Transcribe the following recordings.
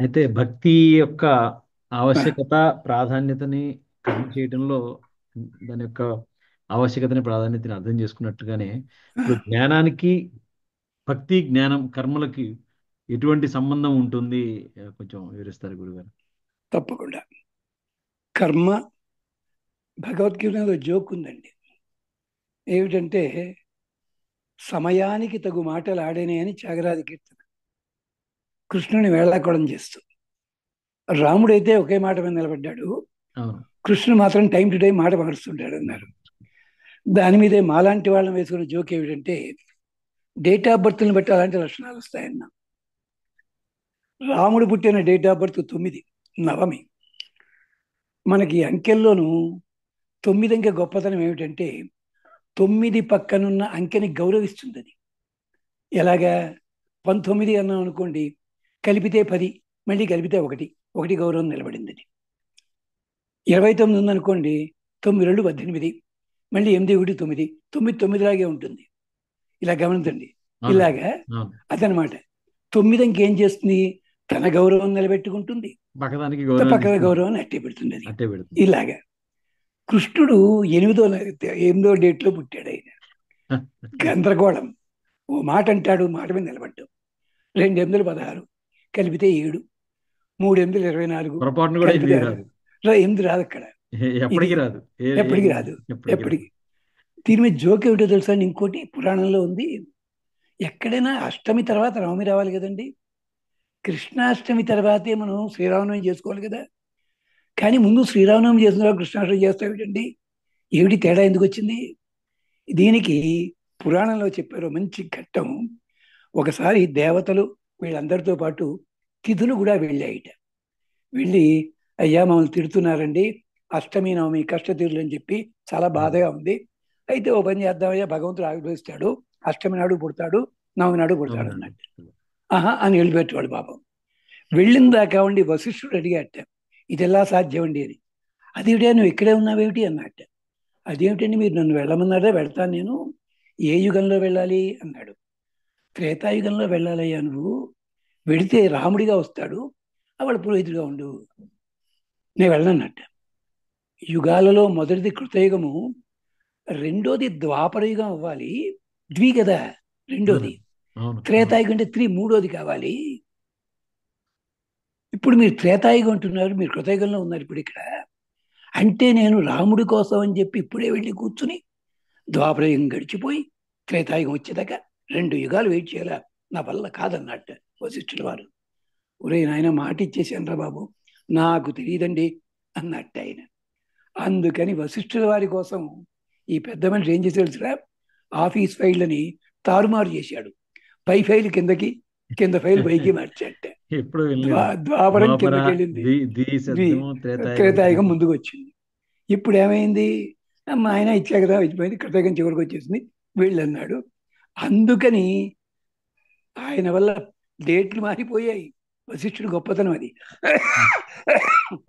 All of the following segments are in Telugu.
అయితే భక్తి యొక్క ఆ, ఆవశ్యకత, ప్రాధాన్యతని కర్మ చేయటంలో దాని యొక్క ఆవశ్యకతని, ప్రాధాన్యతని అర్థం చేసుకున్నట్టుగానే ఆ, ఇప్పుడు జ్ఞానానికి, భక్తి జ్ఞానం కర్మలకి ఎటువంటి సంబంధం ఉంటుంది? కొంచెం వివరిస్తారు గురుగారు. తప్పకుండా. కర్మ, భగవద్గీతలో జోక్ ఉందండి. ఏమిటంటే, సమయానికి తగు మాటలు ఆడేనే అని త్యాగరాజ కీర్తన. కృష్ణుని వేళాకోళం చేస్తూ, రాముడైతే ఒకే మాట మీద నిలబడ్డాడు, అవును. కృష్ణుడు మాత్రం టైం టు టైం మాట మారుస్తుంటాడు అన్నారు. దాని మీదే మాలాంటి వాళ్ళని వేసుకున్న జోక్ ఏమిటంటే, డేట్ ఆఫ్ బర్త్ని బట్టి అలాంటి లక్షణాలు వస్తాయన్న. రాముడు పుట్టిన డేట్ ఆఫ్ బర్త్ 9 నవమి. మనకి అంకెల్లోనూ 9 అంకె గొప్పతనం ఏమిటంటే, 9 పక్కనున్న అంకెని గౌరవిస్తుంది అది. ఎలాగా? 19 అన్నాం అనుకోండి, కలిపితే 10, మళ్ళీ కలిపితే 1, 1 గౌరవం నిలబడింది అది. 29 ఉందనుకోండి, 9 2 18, మళ్ళీ 8 1 9, 9 9 లాగే ఉంటుంది. ఇలా గమనించండి. అవునండి. ఇలాగా అవును. అదనమాట. 9 అంకె ఏం చేస్తుంది? తన గౌరవం నిలబెట్టుకుంటుంది, పక్కదానికి గౌరవాన్ని పక్కన ఇస్తుంది. గౌరవాన్ని అట్టే పెడుతుంది అది. అట్టే పెడుతుంది. ఇలాగా కృష్ణుడు 8వ డేట్లో పుట్టాడు ఆయన. గందరగోళం. ఓ మాట అంటాడు, మాట మీద నిలబడ్డాడు. 2 8 16, కలిపితే 7, 3 8 24, పొరపాటును కూడా కలిపితే ఎనిమిది 6. రాదు. 8 రాదు అక్కడ. ఇది ఎప్పటికీ రాదు. ఎప్పటికి రాదు. ఎప్పటికీ రాదు. ఎప్పటికి. దీని మీద జోక్ ఏమిటో తెలుసా అండి? ఇంకోటి పురాణంలో ఉంది. ఎక్కడైనా అష్టమి తర్వాత నవమి రావాలి కదండి. కృష్ణాష్టమి తర్వాతే మనం శ్రీరామనవమి చేసుకోవాలి కదా. కానీ ముందు శ్రీరామనవమి చేసిన తర్వాత కృష్ణాష్టమి చేస్తాం ఏంటండి? ఏమిటి తేడా ఎందుకు వచ్చింది? దీనికి పురాణంలో చెప్పారు మంచి ఘట్టం. ఒకసారి దేవతలు వీళ్ళందరితో పాటు తిథులు కూడా వెళ్ళాయిట. వెళ్ళి, అయ్యా మమ్మల్ని తిడుతున్నారండి, అష్టమి నవమి కష్టతీరులు అని చెప్పి చాలా బాధగా ఉంది. అయితే ఓ పని చేద్దామయ్యా, భగవంతుడు ఆవిర్భవిస్తాడు, అష్టమి నాడు పుడతాడు, నవమి నాడు పుడతాడు అవునండి. అన్నట్టు. ఆహా అని వెళ్ళిపెట్టేవాడు పాపం. వెళ్ళిన దాకా ఉండి వశిష్ఠుడు అడిగాట, ఇది ఎలా సాధ్యం అండి అని. అదేమిటా నువ్వు ఇక్కడే ఉన్నావేమిటి అన్నట్ట. అదేమిటండి మీరు నన్ను వెళ్ళమన్నారా, వెళ్తాను నేను. ఏ యుగంలో వెళ్ళాలి అన్నాడు. త్రేతాయుగంలో వెళ్ళాలయ్యా నువ్వు. వెడితే రాముడిగా వస్తాడు, అవళ పురోహితుడిగా ఉండు. నేను వెళ్ళనన్నట్ట. యుగాలలో మొదటిది కృతయుగము, రెండోది ద్వాపరయుగం అవ్వాలి. కదా రెండోది. అవునండి. అవును. అవును. త్రేతాయుగం అంటే మూడోది కావాలి. ఇప్పుడు మీరు త్రేతాయుగం అంటున్నారు, మీరు కృతయుగంలో ఉన్నారు ఇప్పుడు ఇక్కడ. అంటే నేను రాముడి కోసం అని చెప్పి ఇప్పుడే వెళ్ళి కూర్చుని ద్వాపరయుగం గడిచిపోయి త్రేతాయుగం వచ్చేదాకా 2 యుగాలు వెయిట్ చేయాలా? నా వల్ల కాదన్నట్టు వశిష్ఠుల వారు. ఒరే నాయన, మాట ఇచ్చేసాను రా బాబు, నాకు తెలియదండి అన్నట్టు ఆయన. అందుకని వశిష్ఠుల వారి కోసం ఈ పెద్ద మనిషి ఏం చేసి తెలుసురా? ఆఫీస్ ఫైళ్ళని తారుమారు చేశాడు. పై ఫైల్ కిందకి, కింద ఫైల్ పైకి మార్చాట. ఎప్పుడు వెళ్ళలేదు. ద్వాపరం ద్వాపర, కిందకి వెళ్ళింది, ద్వి శబ్దము, త్రేతాయుగం త్రేతాయుగం పైకి. ముందుకు వచ్చింది. ఇప్పుడు ఏమైంది? మా ఆయన ఇచ్చా కదా, ఇచ్చిపోయింది, కృతజ్ఞత చివరికి వచ్చేసింది, వీళ్ళు అన్నాడు. అందుకని ఆయన వల్ల డేట్లు మారిపోయాయి. వశిష్ఠుడు గొప్పతనం అది.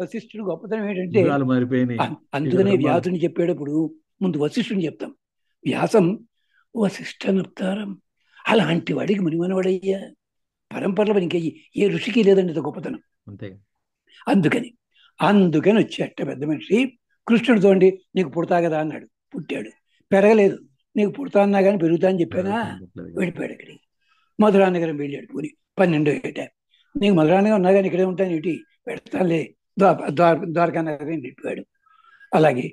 వశిష్ఠుడు గొప్పతనం ఏంటంటే, యుగాలు మారిపోయినాయి. యుగ అందుకనే ధర్మాలు. వ్యాసుని చెప్పేటప్పుడు ముందు వశిష్ఠుని చెప్తాం. వ్యాసం వశిష్ఠనప్తారం. అలాంటి వాడికి మునిమనవాడయ్యా. పరంపరలో ఇంక ఏ ఋషికి లేదండి ఇంత గొప్పతనం. అంతే. అందుకని అందుకని వచ్చేట పెద్ద మనిషి. కృష్ణుడు చూడండి, నీకు పుడతా కదా అన్నాడు, పుట్టాడు. పెరగలేదు. నీకు పుడతా అన్నా కానీ పెరుగుతా అని చెప్పానా? జరుగుతాను చెప్పలేదు కదా. వెళ్ళిపోయాడు అక్కడికి. మధురానగరం వెళ్ళాడు పోని, 12 ఏట. నీకు మధురానగరం ఉన్నా కానీ ఇక్కడే ఉంటాను ఏంటి, పెడతానులే, ద్వారకా నగరం వెళ్ళిపోయాడు. అలాగే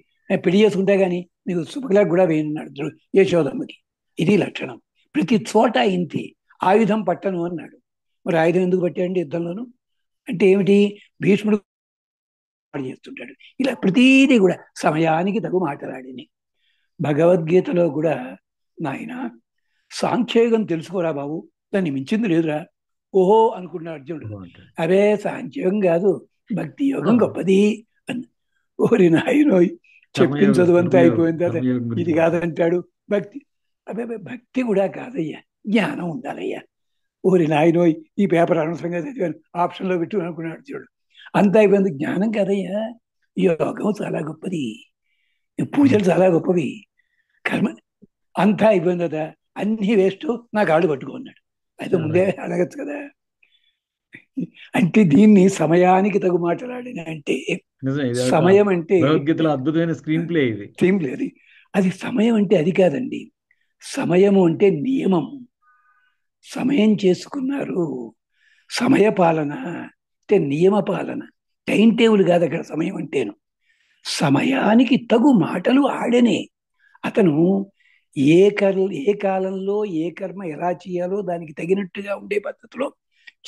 పెళ్లి చేసుకుంటే కానీ నీకు శుభకళకు కూడా వేయనున్నాడు యశోదమ్మకి. ఇది లక్షణం. ప్రతి చోట ఇంతే. ఆయుధం పట్టను అన్నాడు. మరి ఆయుధం ఎందుకు పట్టాడండి యుద్ధంలోను? అంటే ఏమిటి? భీష్ముడు చేస్తుంటాడు. ఇలా ప్రతీది కూడా సమయానికి తగు మాట్లాడిని. భగవద్గీతలో కూడా, నాయన సాంఖ్యయోగం తెలుసుకోరా బాబు, దాన్ని మించింది లేదురా. ఓహో అనుకున్నాడు అర్జునుడు. ఓహో అంటాడు. అరే సాంఖ్యయోగం కాదు, భక్తి యోగం అవును. గొప్పది అన్న. ఓరి నాయనోయ్, చెప్పిన కర్మయోగం, చదువంతా కర్మయోగం, అయిపోయిన తర్వాత కర్మయోగం గురించి ఇది చెప్తాను. కాదంటాడు. భక్తి, అదే భక్తి కూడా కాదయ్యా, జ్ఞానం ఉండాలయ్యా. ఓరి నాయనోయ్, ఈ పేపర్ అనవసరంగా చదివాను, ఆప్షన్లో పెట్టు అనుకున్నాడు చూడు. అంతా అయిపోయింది. జ్ఞానం కాదయ్యా, యోగం చాలా గొప్పది, ఈ పూజలు చాలా గొప్పవి, కర్మ అంతా అయిపోయింది కదా, అన్ని వేస్ట్, నా కాళ్ళు పట్టుకున్నాడు. అయితే ముందే అలాగే. అడగచ్చు కదా. అంటే దీన్ని సమయానికి తగు మాట్లాడిన అంటే నిజం, ఇది ఒక సమయం అంటే భగవద్గీతలో అద్భుతమైన స్క్రీన్ ప్లే ఇది. ఏం లేదు. అది సమయం అంటే అది కాదండి. సమయము అంటే నియమం. సమయం చేసుకున్నారు. సమయ పాలన అంటే నియమ పాలన, టైం టేబుల్ కాదు అక్కడ సమయం అంటేను. సమయానికి తగు మాటలు ఆడనే. అతను ఏ కాలంలో ఏ కర్మ ఎలా చేయాలో దానికి తగినట్టుగా ఉండే పద్ధతిలో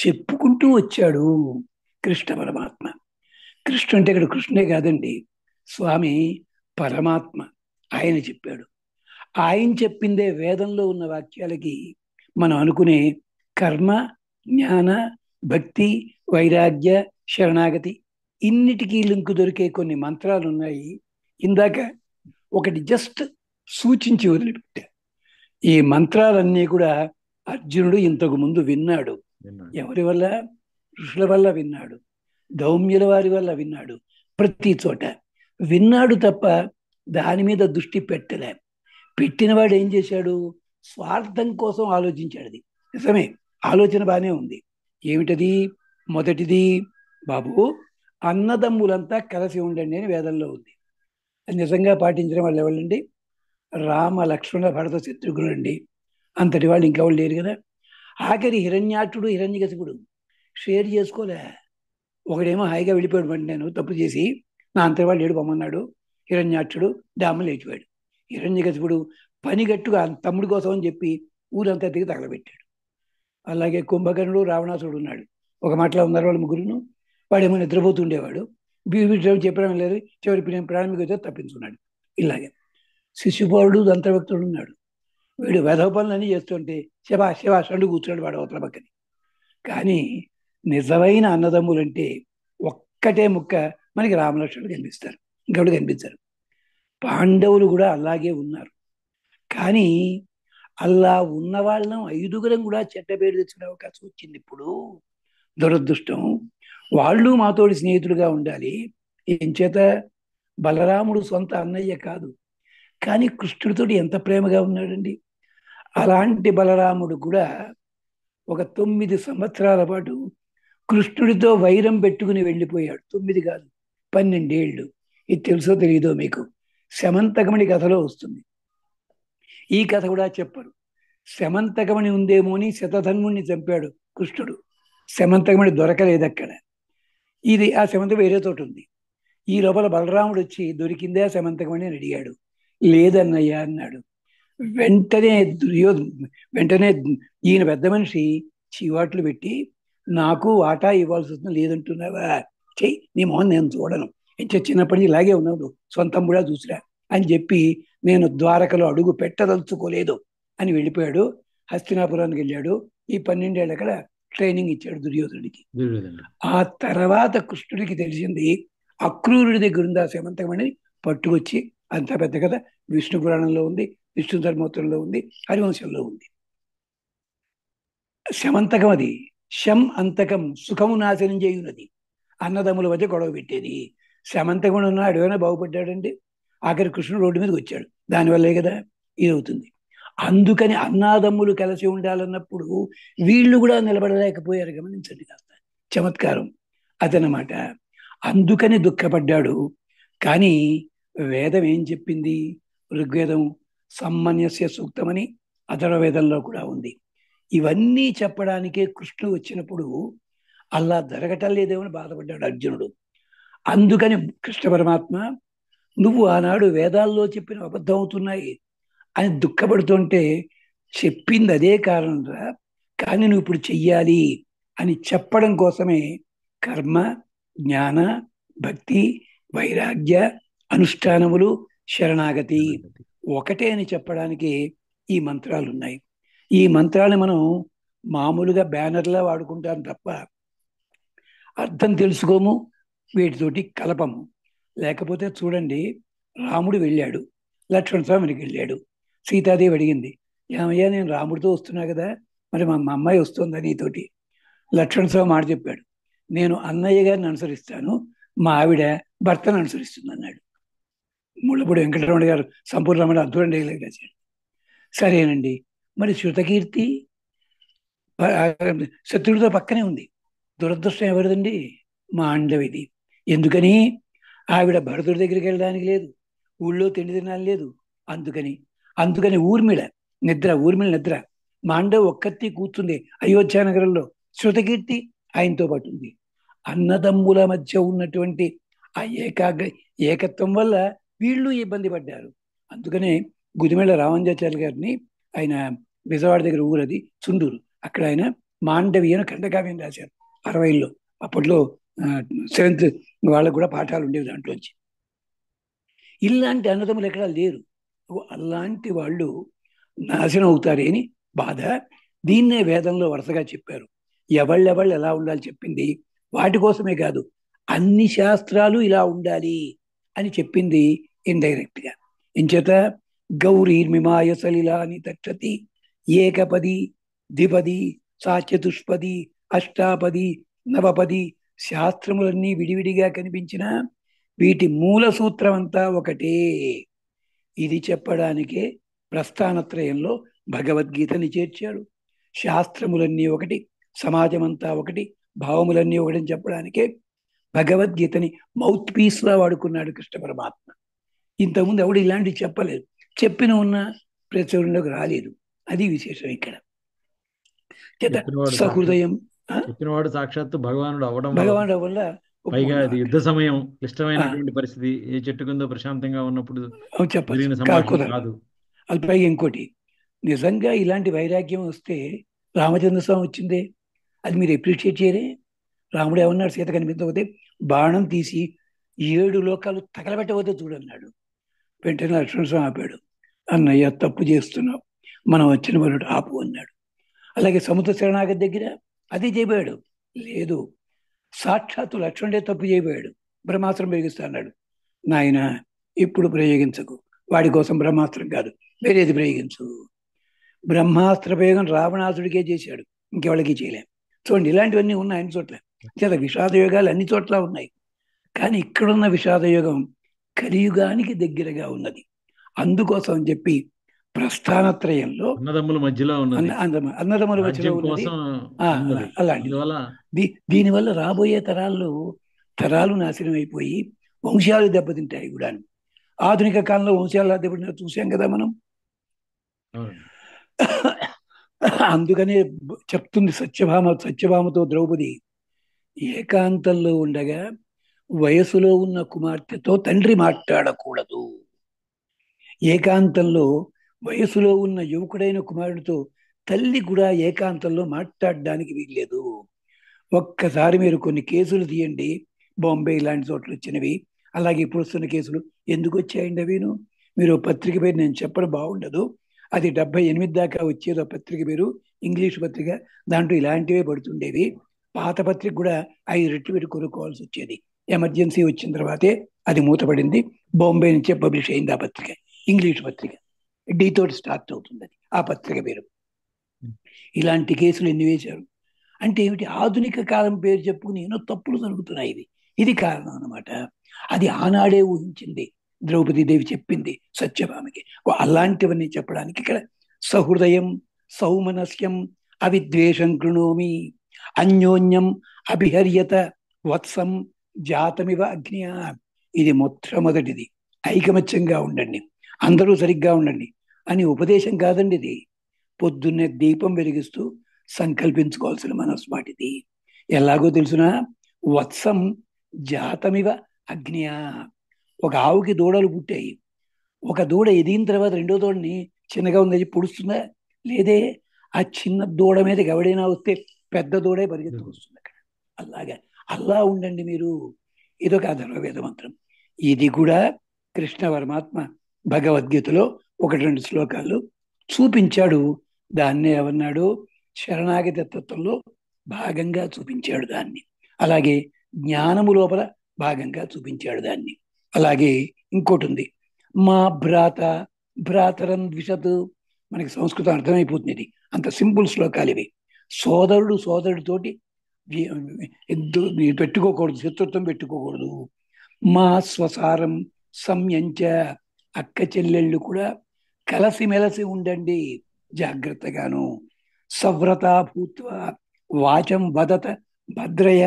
చెప్పుకుంటూ వచ్చాడు కృష్ణ పరమాత్మ. కృష్ణ అంటే ఇక్కడ కృష్ణే కాదండి, స్వామి పరమాత్మ. ఆయన చెప్పాడు. ఆయన చెప్పిందే వేదంలో ఉన్న వాక్యాలకి మనం అనుకునే కర్మ, జ్ఞాన, భక్తి, వైరాగ్య, శరణాగతి ఇన్నిటికీ లింకు దొరికే కొన్ని మంత్రాలు ఉన్నాయి. ఇందాక ఒకటి జస్ట్ సూచించి వదిలిపెట్టా. ఈ మంత్రాలన్నీ కూడా అర్జునుడు ఇంతకు ముందు విన్నాడు. విన్నాను. ఎవరి వల్ల? ఋషుల వల్ల విన్నాడు, దౌమ్యుల వారి వల్ల విన్నాడు. ప్రతి చోట విన్నాడు తప్ప దాని మీద దృష్టి పెట్టలే. పెట్టినవాడు ఏం చేశాడు? స్వార్థం కోసం ఆలోచించాడు. అది నిజమే, ఆలోచన బాగానే ఉంది. ఏమిటది? మొదటిది, బాబు అన్నదమ్ములంతా కలిసి ఉండండి అని వేదంలో ఉంది. అది నిజంగా పాటించిన వాళ్ళు ఎవరండి? రామ లక్ష్మణ భరత శత్రుఘ్నులు అండి. అంతటి వాళ్ళు ఇంకెవరు లేరు కదా. ఆఖరి హిరణ్యాక్షుడు హిరణ్యకశిపుడు షేర్ చేసుకోలే. ఒకడేమో హాయిగా వెళ్ళిపోయాడు, అంటే నేను తప్పు చేసి నా అంతటి వాళ్ళు ఏడు పొమ్మన్నాడు. హిరణ్యాక్షుడు డామ్మ లేచిపోయాడు. హిరణ్యకశిపుడు పనిగట్టుగా తమ్ముడి కోసం అని చెప్పి ఊరంతా తిరిగి తగలబెట్టాడు. అలాగే కుంభకర్ణుడు రావణాసుడు ఉన్నాడు. ఒక మాటలో ఉన్నారు వాళ్ళు ముగ్గురును. వాడేమో నిద్రపోతుండేవాడు. బీభీషణుడు చెప్పడం లేదు, చివరి ప్రాణమిక అయితే తప్పించుకున్నాడు. ఇలాగే శిశుపాలుడు దంతభక్తుడు ఉన్నాడు. వీడు వెధవ పనులన్నీ చేస్తుంటే శివాష్ అంటూ కూర్చున్నాడు వాడు అవతల పక్కని. కానీ నిజమైన అన్నదమ్ములంటే ఒక్కటే ముక్క మనకి రామలక్ష్మణుడు కనిపిస్తారు, ఇంకెవడు కనిపించారు. పాండవులు కూడా అలాగే ఉన్నారు. కానీ అలా ఉన్న వాళ్ళం 5గురం కూడా చెడ్డ పేరు తెచ్చుకునే అవకాశం వచ్చింది. ఇప్పుడు దురదృష్టం. వాళ్ళు మాతోటి స్నేహితులుగా ఉండాలి. ఏం చేత? బలరాముడు సొంత అన్నయ్య కాదు, కానీ కృష్ణుడితోటి ఎంత ప్రేమగా ఉన్నాడండి. అలాంటి బలరాముడు కూడా ఒక 9 సంవత్సరాల పాటు కృష్ణుడితో వైరం పెట్టుకుని వెళ్ళిపోయాడు. 9 కాదు, 12 ఏళ్ళు. ఇది తెలుసో తెలియదో మీకు? శమంతకమణి కథలో వస్తుంది. ఈ కథ కూడా చెప్పరు. శమంతకమణి ఉందేమో అని శతధన్వుణ్ణి చంపాడు కృష్ణుడు. శమంతకమణి దొరకలేదు అక్కడ. ఇది ఆ శమంతకం వేరే చోట ఉంది. ఈ లోపల బలరాముడు వచ్చి దొరికిందే ఆ శమంతకమణి అని అడిగాడు. లేదన్నయ్యా అన్నాడు. వెంటనే ఈయన పెద్ద మనిషి చీవాట్లు పెట్టి, నాకు వాటా ఇవ్వాల్సి వస్తుంది, లేదంటున్నావా? చెయ్యి, నీ మొహం నేను చూడను, ఇంకా చిన్నప్పటి నుంచి ఇలాగే ఉన్నావు, సొంతం కూడా చూసిరా అని చెప్పి నేను ద్వారకలో అడుగు పెట్టదలుచుకోలేదు అని వెళ్ళిపోయాడు. హస్తినాపురానికి వెళ్ళాడు. ఈ 12 ఏళ్ళ అక్కడ ట్రైనింగ్ ఇచ్చాడు దుర్యోధనుడికి. ఆ తర్వాత కృష్ణుడికి తెలిసింది అక్రూరుడి దగ్గర ఉంది ఆ శమంతకమణి. పట్టుకొచ్చి, అంత పెద్ద కథ విష్ణు పురాణంలో ఉంది, విష్ణు ధర్మోత్తరంలో ఉంది, హరివంశంలో ఉంది. శమంతకం అది. శం అంతకం, సుఖము నాశనం చేయున్నది. అన్నదమ్ముల మధ్య గొడవ పెట్టేది. శమంతకం ఉన్నాడు, ఏమైనా బాగుపడ్డాడండి? ఆఖరి కృష్ణుడు రోడ్డు మీదకి వచ్చాడు. దానివల్లే కదా ఇది అవుతుంది. అందుకని అన్నాదమ్ములు కలిసి ఉండాలన్నప్పుడు వీళ్ళు కూడా నిలబడలేకపోయారు. గమనించండి కాస్త చమత్కారం అదనమాట. అందుకని దుఃఖపడ్డాడు. కానీ వేదం ఏం చెప్పింది? ఋగ్వేదం సమ్మన్యస్య సూక్తమని అథర్వవేదంలో కూడా ఉంది. ఇవన్నీ చెప్పడానికే కృష్ణుడు వచ్చినప్పుడు అలా జరగటం లేదేమని బాధపడ్డాడు అర్జునుడు. అందుకని కృష్ణ పరమాత్మ, నువ్వు ఆనాడు వేదాల్లో చెప్పిన అబద్ధం అవుతున్నాయి అని దుఃఖపడుతుంటే చెప్పింది అదే కారణంరా, కానీ నువ్వు ఇప్పుడు చెయ్యాలి అని చెప్పడం కోసమే కర్మ, జ్ఞాన, భక్తి, వైరాగ్య, అనుష్ఠానములు, శరణాగతి ఒకటే అని చెప్పడానికి ఈ మంత్రాలు ఉన్నాయి. ఈ మంత్రాన్ని మనం మామూలుగా బ్యానర్లా వాడుకుంటాం తప్ప అర్థం తెలుసుకోము, వీటితోటి కలపము. లేకపోతే చూడండి, రాముడు వెళ్ళాడు, లక్ష్మణ స్వామికి వెళ్ళాడు. సీతాదేవి అడిగింది, ఏమయ్యా నేను రాముడితో వస్తున్నా కదా, మరి మా అమ్మాయి వస్తుందా నీతోటి? లక్ష్మణ స్వామి మాట చెప్పాడు, నేను అన్నయ్య గారిని అనుసరిస్తాను, మా ఆవిడ భర్తను అనుసరిస్తుంది అన్నాడు. ముళ్ళపూడి వెంకటరమణ గారు సంపూర్ణమైన అద్భుతం డైలాగ్ రాశాడు. సరేనండి. మరి శృతకీర్తి శత్రుడితో పక్కనే ఉంది. దురదృష్టం ఎవరిదండి? మాండవిది. ఎందుకని? ఆవిడ భరతుడి దగ్గరికి వెళ్ళడానికి లేదు, ఊళ్ళో తిండి తినాలి లేదు. అందుకని అందుకని ఊర్మిళ నిద్ర. మాండవి ఒక్కతి కూర్చుంది అయోధ్య నగరంలో. శృతకీర్తి ఆయనతో పాటు ఉంది. అన్నదమ్ముల మధ్య ఉన్నటువంటి ఆ ఏకత్వం వల్ల వీళ్ళు ఇబ్బంది పడ్డారు. అందుకనే గుదిమెళ్ళ రామానుజాచార్య గారిని, ఆయన విజయవాడ దగ్గర ఊరది చుండూరు, అక్కడ ఆయన మాండవి అని ఖండకావ్యం రాశారు 60లో. అప్పట్లో సెవెంత్ వాళ్ళకు కూడా పాఠాలు ఉండేవి దాంట్లోంచి. ఇలాంటి అన్నదమ్ములు ఎక్కడా లేరు. అలాంటి వాళ్ళు నాశనం అవుతారే అని బాధ. దీన్నే వేదంలో వరుసగా చెప్పారు. ఎవళ్ళెవళ్ళు ఎలా ఉండాలి చెప్పింది. వాటి కోసమే కాదు, అన్ని శాస్త్రాలు ఇలా ఉండాలి అని చెప్పింది ఇండైరెక్ట్ గా. ఇంచేత గౌరీర్మిమాయ సలిలాని తక్షతి ఏకపది ద్విపది సా చతుష్పది అష్టాపది నవపది. శాస్త్రములన్నీ విడివిడిగా కనిపించిన వీటి మూల సూత్రం అంతా ఒకటే. ఇది చెప్పడానికే ప్రస్థానత్రయంలో భగవద్గీతని చేర్చాడు. శాస్త్రములన్నీ ఒకటి, సమాజమంతా ఒకటి, భావములన్నీ ఒకటి అని చెప్పడానికే భగవద్గీతని మౌత్ పీస్ లా వాడుకున్నాడు కృష్ణ పరమాత్మ. ఇంతకుముందు ఎవడు ఇలాంటివి చెప్పలేదు. చెప్పిన ఉన్న ప్రచురణలోకి రాలేదు. అది విశేషం ఇక్కడ. చేత చెప్పినవాడు సాక్షాత్ సహృదయం. చెప్పినవాడు సాక్షాత్తు భగవానుడు అవ్వడం వల్ల, భగవానుడు వల్ల పైగా ఒప్పుకున్నాం అది అక్కడ. యుద్ధ సమయం, క్లిష్టమైనటువంటి పరిస్థితి, ఏ చెట్టు కిందో ప్రశాంతంగా ఉన్నప్పుడు చెప్పచ్చు జరిగిన సంభాషణ కుదరదు. కాదు. అది పైగా ఇంకోటి, నిజంగా ఇలాంటి వైరాగ్యం వస్తే రామచంద్ర స్వామి వచ్చిందే, అది మీరు అప్రిషియేట్ చేయరే? రాముడు ఏమన్నాడు? సీత కనిపించకపోతే బాణం తీసి 7 లోకాలు తగలబెట్టవద్దు చూడన్నాడు. వెంటనే లక్ష్మణస్వామి ఆపాడు. అన్నయ్య తప్పు చేస్తున్నావు, మనం వచ్చిన మరొకటి ఆపు అన్నాడు. అలాగే సముద్ర శరణాగతి దగ్గర అది చేయబోయాడు. లేదు, సాక్షాత్తు లక్ష్మణుడే తప్పు చేయబోయాడు. బ్రహ్మాస్త్రం ప్రయోగిస్తా అన్నాడు. నాయన ఇప్పుడు ప్రయోగించకు, వాడి కోసం బ్రహ్మాస్త్రం కాదు, వేరేది ప్రయోగించు. బ్రహ్మాస్త్ర ప్రయోగం రావణాసుడికే చేశాడు, ఇంకెవరికి చేయలేం. చూడండి, ఇలాంటివన్నీ ఉన్నాయి అన్ని చోట్ల. చేత విషాద యోగాలు అన్ని చోట్ల ఉన్నాయి. కానీ ఇక్కడున్న విషాద యోగం కలియుగానికి దగ్గరగా ఉన్నది. అందుకోసం అని చెప్పి ప్రస్థానత్రయంలో అన్నదమ్ముల మధ్యలో ఉన్నది, అన్నదమ్ముల మధ్యలో రాజ్యం ఉన్నది. కోసం ఆ, ఉన్నది. అలాంటిది. అందువల్ల దీనివల్ల రాబోయే తరాలు నాశనం అయిపోయి వంశాలు దెబ్బతింటాయి కూడా. ఆధునిక కాలంలో వంశాలు దెబ్బతింటా చూసాం కదా మనం. అవునండి. అందుకనే చెప్తుంది సత్యభామతో ద్రౌపది, ఏకాంతంలో ఉండగా వయసులో ఉన్న కుమార్తెతో తండ్రి మాట్లాడకూడదు. ఏకాంతంలో వయసులో ఉన్న యువకుడైన కుమారుడితో తల్లి కూడా ఏకాంతంలో మాట్లాడడానికి వీల్లేదు. ఒక్కసారి మీరు కొన్ని కేసులు తీయండి, బాంబే ఇలాంటి చోట్ల వచ్చినవి, అలాగే ఇప్పుడు వస్తున్న కేసులు ఎందుకు వచ్చాయండి అవిను. మీరు పత్రిక పేరు నేను చెప్పడం బాగుండదు, అది 78 దాకా వచ్చేది ఆ పత్రిక పేరు, ఇంగ్లీష్ పత్రిక. దాంట్లో ఇలాంటివే పడుతుండేవి. పాత పత్రిక కూడా 5 రెట్లు పెట్టి కొనుక్కోవాల్సి వచ్చేది. ఎమర్జెన్సీ వచ్చిన తర్వాతే అది మూతపడింది. బాంబే నుంచే పబ్లిష్ అయింది ఆ పత్రిక, ఇంగ్లీష్ పత్రిక. డి తోటి స్టార్ట్ అవుతుంది అది, ఆ పత్రిక పేరు. ఇలాంటి కేసులు ఎన్ని వేశారు అంటే ఏమిటి? ఆధునిక కాలం పేరు చెప్పుకుని ఎన్నో తప్పులు జరుగుతున్నాయి. ఇది కారణం అన్నమాట. అది ఆనాడే ఊహించింది ద్రౌపదీదేవి, చెప్పింది సత్యభామకి. అలాంటివన్నీ చెప్పడానికి ఇక్కడ సహృదయం సౌమనస్యం అవిద్వేషం కృణోమి అన్యోన్యం అభిహర్యత వత్సం జాతమివ అగ్నియ. ఇది మొట్టమొదటిది. ఐకమత్యంగా ఉండండి, అందరూ సరిగ్గా ఉండండి అని ఉపదేశం కాదండి ఇది. పొద్దున్నే దీపం వెలిగిస్తూ సంకల్పించుకోవాల్సిన మనస్మాటిది. ఎలాగో తెలుసునా, వత్సం జాతమివ అగ్నియా. ఒక ఆవుకి దూడలు పుట్టాయి. ఒక దూడ ఎదిగిన తర్వాత రెండో దూడని చిన్నగా ఉందని పొడుస్తుందా? లేదే. ఆ చిన్న దూడ మీద ఎవడైనా వస్తే పెద్ద దూడే పరిగెత్తుకు వస్తుంది అక్కడ. అలాగా అలా ఉండండి మీరు. ఇదొక అధర్వవేద మంత్రం. ఇది కూడా కృష్ణ పరమాత్మ భగవద్గీతలో 1-2 శ్లోకాలు చూపించాడు. దాన్నే ఏమన్నాడు? శరణాగతి తత్వంలో భాగంగా చూపించాడు దాన్ని. అలాగే జ్ఞానము లోపల భాగంగా చూపించాడు దాన్ని. అలాగే ఇంకోటి ఉంది, మా భ్రాతరం ద్విషత్. మనకి సంస్కృతం అర్థమైపోతుంది ఇది, అంత సింపుల్ శ్లోకాలు ఇవి. సోదరుడు సోదరుడితోటి పెట్టుకోకూడదు, శత్రుత్వం పెట్టుకోకూడదు. మా స్వసారం సంయంచ. అక్క చెల్లెళ్ళు కూడా కలసిమెలసి ఉండండి జాగ్రత్తగాను. సవ్రతా భూత్వ వాచం వదత భద్రయ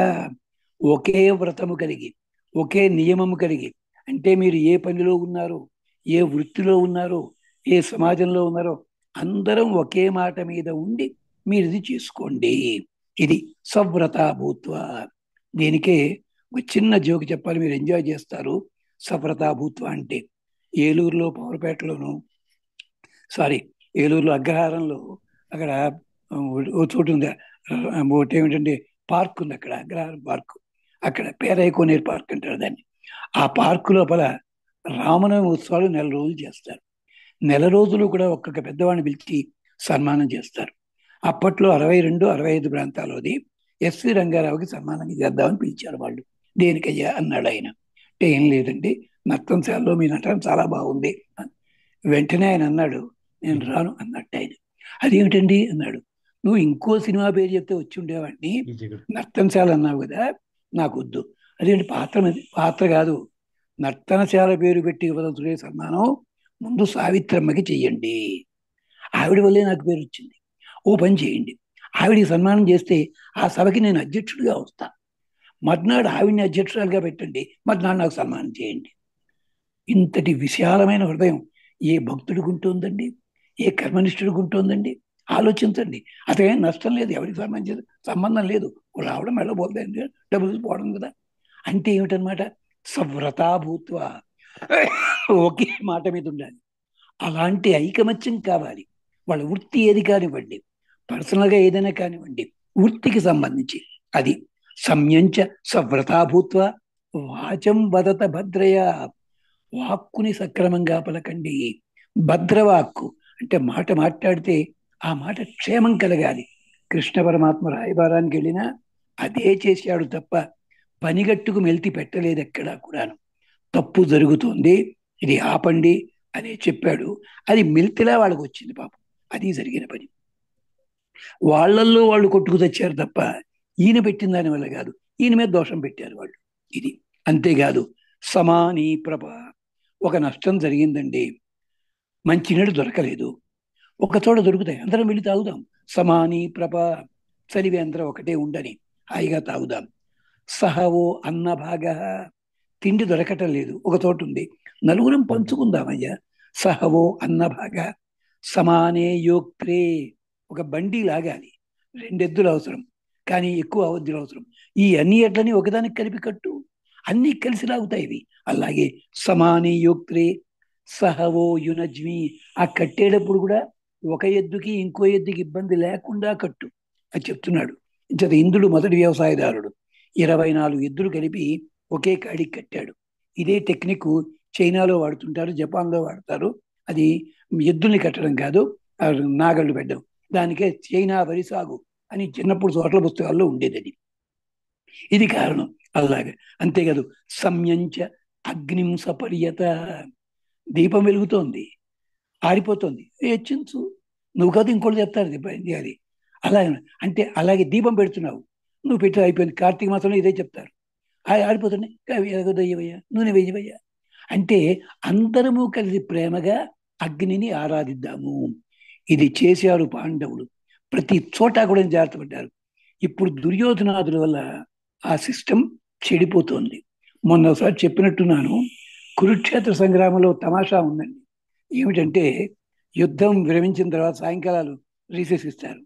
ఒకే వ్రతము కలిగి, ఒకే నియమము కలిగి, అంటే మీరు ఏ పనిలో ఉన్నారో, ఏ వృత్తిలో ఉన్నారో, ఏ సమాజంలో ఉన్నారో, అందరం ఒకే మాట మీద ఉండి మీరు ఇది చేసుకోండి. ఇది సవ్రత భూత్వ. దీనికే ఒక చిన్న జోక్ చెప్పాలి, మీరు ఎంజాయ్ చేస్తారు. సవ్రత భూత్వ అంటే ఏలూరులో పవర్పేటలోను, సారీ, ఏలూరులో అగ్రహారంలో అక్కడ ఓ చోటు ఉంది. ఒకటి ఏమిటంటే పార్క్ ఉంది అక్కడ, అగ్రహారం పార్క్. అక్కడ పేరైకోనేరు పార్క్ అంటారు దాన్ని. ఆ పార్క్ లోపల రామనవమి ఉత్సవాలు 1 నెల రోజులు చేస్తారు. 1 నెల రోజులు కూడా ఒక్కొక్క పెద్దవాడిని పిలిచి సన్మానం చేస్తారు. అప్పట్లో 62, 65 ప్రాంతాల్లోది ఎస్వి రంగారావుకి సన్మానం చేద్దామని పిలిచారు వాళ్ళు. దేనికయ్యా అన్నాడు ఆయన. అంటే ఏం లేదండి, నర్తంశాలలో మీ నటన చాలా బాగుంది. వెంటనే ఆయన అన్నాడు, నేను రాను అన్నట్టు ఆయన. అదేమిటండి అన్నాడు. నువ్వు ఇంకో సినిమా పేరు చెప్తే వచ్చి ఉండేవాడిని, ఈ జగన్ నర్తనశాల అన్నావు కదా, నాకు వద్దు. అదేంటి పాత్ర కాదు, నర్తనశాల పేరు పెట్టి ఇవ్వదలుచుకునే సన్మానం ముందు సావిత్రమ్మకి చెయ్యండి. ఆవిడ వల్లే నాకు పేరు వచ్చింది. ఓ పని చేయండి, ఆవిడికి సన్మానం చేస్తే ఆ సభకి నేను అధ్యక్షుడిగా వస్తా. మర్నాడు ఆవిడ్ని అధ్యక్షురాలుగా పెట్టండి, మర్నాడు నాకు సన్మానం చేయండి. ఇంతటి విశాలమైన హృదయం ఏ భక్తుడికి ఉంటుందండి, ఏ కర్మనిష్ఠుడికి ఉంటుందండి? ఆలోచించండి. అతేం నష్టం లేదు, ఎవరికి సంబంధించిన సంబంధం లేదు. రావడం వెళ్ళబోతుంది, డబ్బులు పోవడం కదా. అంటే ఏమిటనమాట? సవ్రతాభూత్వ, ఒకే మాట మీద ఉండాలి. అలాంటి ఐకమత్యం కావాలి. వాళ్ళ వృత్తి ఏది కానివ్వండి, పర్సనల్గా ఏదైనా కానివ్వండి, వృత్తికి సంబంధించి అది. సంయంచ సవ్రతాభూత్వ వాచం వదత భద్రయ, వాక్కుని సక్రమంగా పలకండి. భద్రవాక్కు అంటే మాట మాట్లాడితే ఆ మాట క్షేమం కలగాలి. కృష్ణ పరమాత్మ రాయబారానికి వెళ్ళినా అదే చేశాడు తప్ప పనిగట్టుకు మెల్తి పెట్టలేదు ఎక్కడా కూడాను. తప్పు జరుగుతుంది, ఇది ఆపండి అని చెప్పాడు. అది మెల్తిలా వాళ్ళకు వచ్చింది పాపం. అది జరిగిన పని. వాళ్ళల్లో వాళ్ళు కొట్టుకు తెచ్చారు తప్ప ఈయన పెట్టిన దాని వల్ల కాదు. ఈయన మీద దోషం పెట్టారు వాళ్ళు. ఇది. అంతేకాదు, సమానీ ప్రభ, ఒక నష్టం జరిగిందండి, మంచినీళ్ళు దొరకలేదు. ఒక చోట దొరుకుతాయి, అందరం వెళ్ళి తాగుదాం. సమానీ ప్రభ, చలివి అందరం ఒకటే ఉండని హాయిగా తాగుదాం. సహవో అన్న భాగ, తిండి దొరకటం లేదు, ఒక చోట ఉంది, నలుగురం పంచుకుందామయ్యా. సహవో అన్న భాగ సమానే యోక్త్రే, ఒక బండి లాగాలి, 2 ఎద్దులు అవసరం, కానీ ఎక్కువ అవద్దులు అవసరం. ఈ అన్ని ఎడ్లని ఒకదానికి కలిపి కట్టు, అన్ని కలిసి లాగుతాయి ఇవి. అలాగే సమానే యోక్త్రే సహవో యునజ్మి, ఆ కట్టేటప్పుడు కూడా ఒక ఎద్దుకి ఇంకో ఎద్దుకి ఇబ్బంది లేకుండా కట్టు అని చెప్తున్నాడు. ఇంత ఇంద్రుడు మొదటి వ్యవసాయదారుడు 24 ఎద్దులు కలిపి ఒకే కాడికి కట్టాడు. ఇదే టెక్నిక్ చైనాలో వాడుతుంటారు, జపాన్లో వాడతారు. అది ఎద్దుల్ని కట్టడం కాదు, నాగళ్ళు పెట్టడం. దానికే చైనా వరి సాగు అని చిన్నప్పుడు చోట్ల పుస్తకాల్లో ఉండేది అది. ఇది కారణం. అలాగే అంతేకాదు, సంయంచ అగ్నిం సపర్యత, దీపం వెలుగుతోంది, ఆరిపోతుంది, హెచ్చించు. నువ్వు కాదు ఇంకోటి చెప్తారు దీపం అది. అలాగే అంటే అలాగే దీపం పెడుతున్నావు, నువ్వు పెట్టి అయిపోయింది. కార్తీక మాసంలో ఇదే చెప్తారు, ఆరిపోతున్నాయి, ఎగదయ్యవయ్యా, నూనె వేయవయ్యా. అంటే అందరము కలిసి ప్రేమగా అగ్నిని ఆరాధిద్దాము. ఇది చేశారు పాండవులు. ప్రతి చోట కూడా జాగ్రత్త పడ్డారు. ఇప్పుడు దుర్యోధనాదుల వల్ల ఆ సిస్టమ్ చెడిపోతోంది. మొన్న ఒకసారి చెప్పినట్టున్నాను, కురుక్షేత్ర సంగ్రామంలో తమాషా ఉందండి. ఏమిటంటే యుద్ధం విరమించిన తర్వాత సాయంకాలాలు రీసెస్ ఇస్తారు.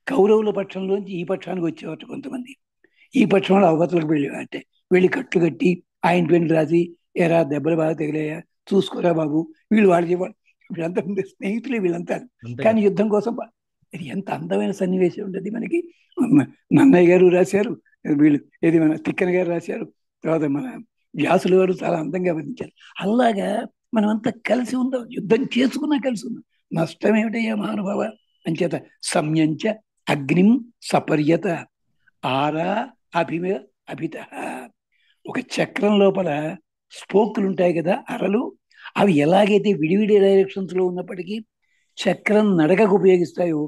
కౌరవుల పక్షంలోంచి ఈ పక్షానికి వచ్చేవారు కొంతమంది, ఈ పక్షంలో అవతలకు అంటే వెళ్ళి కట్లు కట్టి ఆయన పెళ్లి రాసి, ఎరా దెబ్బలు బాగా తగిలాయా చూసుకోరా బాబు, వీళ్ళు వాడు చెప్పాడు. వీళ్ళంతా స్నేహితులే వీళ్ళంతా. అంతే కానీ కదా. యుద్ధం కోసం ఇది ఎంత అందమైన సన్నివేశం ఉండదు మనకి. నన్నయ్య గారు రాశారు, వీళ్ళు ఏది మన తిక్కన గారు రాశారు, తర్వాత మన వ్యాసుల గారు చాలా అందంగా వర్ణించారు. అలాగా మనమంతా కలిసి ఉందాం, యుద్ధం చేసుకున్నా కలిసి ఉందాం. నష్టం ఏమిటయ్యా మహానుభావ? అంచేత సంయంచ అగ్నిం సపర్యత ఆరా అభిమ అభిత. ఒక చక్రం లోపల స్పోకులు ఉంటాయి కదా, అరలు, అవి ఎలాగైతే విడివిడి డైరెక్షన్స్ లో ఉన్నప్పటికీ చక్రం నడకకు ఉపయోగిస్తాయో,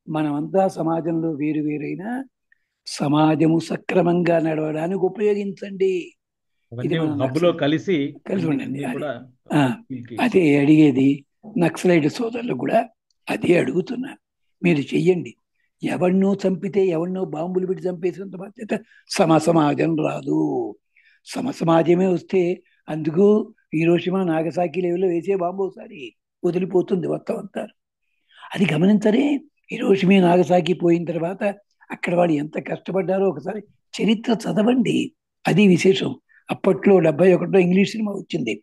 మనమంతా సమాజంలో వేరు వేరైనా సమాజము సక్రమంగా నడవడానికి ఉపయోగించండి. ఇది అవన్నీ మనం హబ్ లో కలిసి కలిసి అన్ని ఉండండి. అన్ని అది కూడా ఆ, వీళ్ళకి అదే అడిగేది. నక్సలైట్ సోదరులు కూడా అదే అడుగుతున్నా, మీరు చెయ్యండి. ఎవరినో చంపితే ఎవరినో బాంబులు పెట్టి చంపేసినంత బాధ్యత సమసమాజం రాదు. సమసమాజమే వస్తే అందుకు హీరోషిమా నాగసాకి లెవెల్లో వేసే బాంబు ఒకసారి వదిలిపోతుంది మొత్తం అంతా. అది గమనించరే. హీరోషిమా నాగసాకి పోయిన తర్వాత అక్కడ వాళ్ళు ఎంత కష్టపడ్డారో ఒకసారి చరిత్ర చదవండి. అది విశేషం. అప్పట్లో 71లో ఇంగ్లీష్ సినిమా వచ్చింది.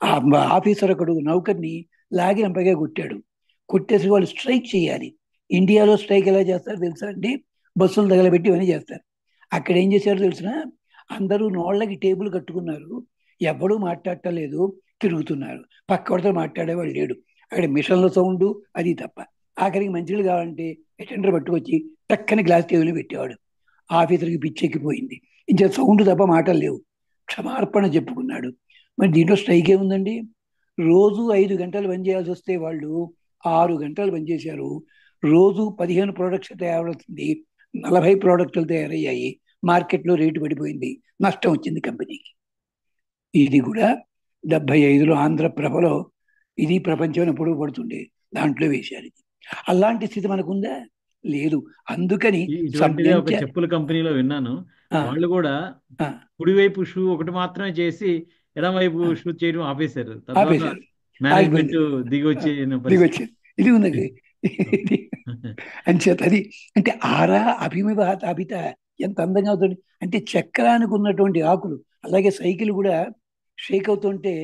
ఆ ఆఫీసర్ ఒకడు నౌకర్ని లాగి రంపగా కొట్టాడు. కొట్టేసి వాళ్ళు స్ట్రైక్ చేయాలి. ఇండియాలో స్ట్రైక్ ఎలా చేస్తారు తెలుసా అండి? బస్సులు తగలబెట్టి ఇవన్నీ చేస్తారు. అక్కడ ఏం చేశారో తెలిసిన, అందరూ నోళ్ళకి టేబుల్ కట్టుకున్నారు, ఎవడూ మాట్లాడటలేదు, తిరుగుతున్నారు. పక్కవాడితో మాట్లాడేవాడు లేడు. అక్కడ మిషన్ల సౌండ్ అది తప్ప. ఆఖరికి మంచినీళ్ళు కావాలంటే అటెండర్ పట్టుకొచ్చి టక్కని గ్లాస్ టేబుల్ పెట్టేవాడు. ఆఫీసర్కి పిచ్చెక్కిపోయింది. ఇంకా సౌండ్ తప్ప మాటలు లేవు. క్షమార్పణ చెప్పుకున్నాడు. మరి దీంట్లో స్ట్రైక్ ఏముందండి? రోజు 5 గంటలు పనిచేయాల్సి వస్తే వాళ్ళు 6 గంటలు పనిచేశారు. రోజు 15 ప్రోడక్ట్స్ తయారవుతుంది, 40 ప్రోడక్టులు తయారయ్యాయి. మార్కెట్లో రేటు పడిపోయింది, నష్టం వచ్చింది కంపెనీకి. ఇది కూడా 75లో ఆంధ్రప్రభలో ఇది ప్రపంచం ఎప్పుడు పడుతుండే దాంట్లో వేశారు. ఇది అలాంటి స్థితి మనకుందా? లేదు. అందుకని ఇటువంటిదే ఒక సభ్యంచ చెప్పుల కంపెనీలో విన్నాను. ఆ, వాళ్ళు కూడా ఆ, కుడివైపు షూ ఒకటి మాత్రమే చేసి ఎడమ వైపు ఆ, షూ చేయడం ఆపేశారు. తద్వారా ఆపేశారు. మేనేజ్మెంట్ ఆగిపోయింది. దిగి ఆ, వచ్చిన పరిస్థితి. దిగొచ్చింది. ఇది ఉన్నది. ఇది అంచేత అది అంటే ఆరా అభిమివాత అభిత ఎంత అందంగా అవుతుంది అంటే చక్రానికి ఉన్నటువంటి ఆకులు. అలాగే సైకిల్ కూడా షేక్ అవుతుంటే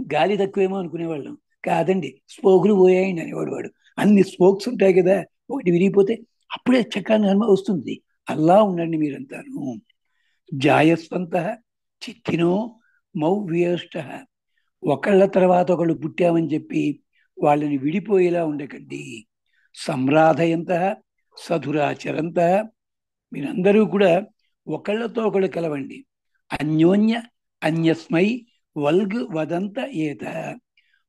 గాలి తక్కువేమో అనుకునేవాళ్ళం. కాదండి, స్పోకులు పోయాయండి అనేవాడు వాడు. అన్ని స్పోక్స్ ఉంటాయి కదా, ఒకటి విరిగిపోతే అప్పుడే చక్రాన్ని అనుభవం వస్తుంది. అలా ఉండండి మీరంతాను. జాయస్వంత చిక్కినో మౌవ్యేష్ట. ఒకళ్ళ తర్వాత ఒకళ్ళు పుట్టామని చెప్పి వాళ్ళని విడిపోయేలా ఉండకండి. సంరాధయంత సధురాచరంత. మీరందరూ కూడా ఒకళ్ళతో ఒకళ్ళు కలవండి. అన్యోన్య అన్యస్మై వల్గ్ వదంత ఏత.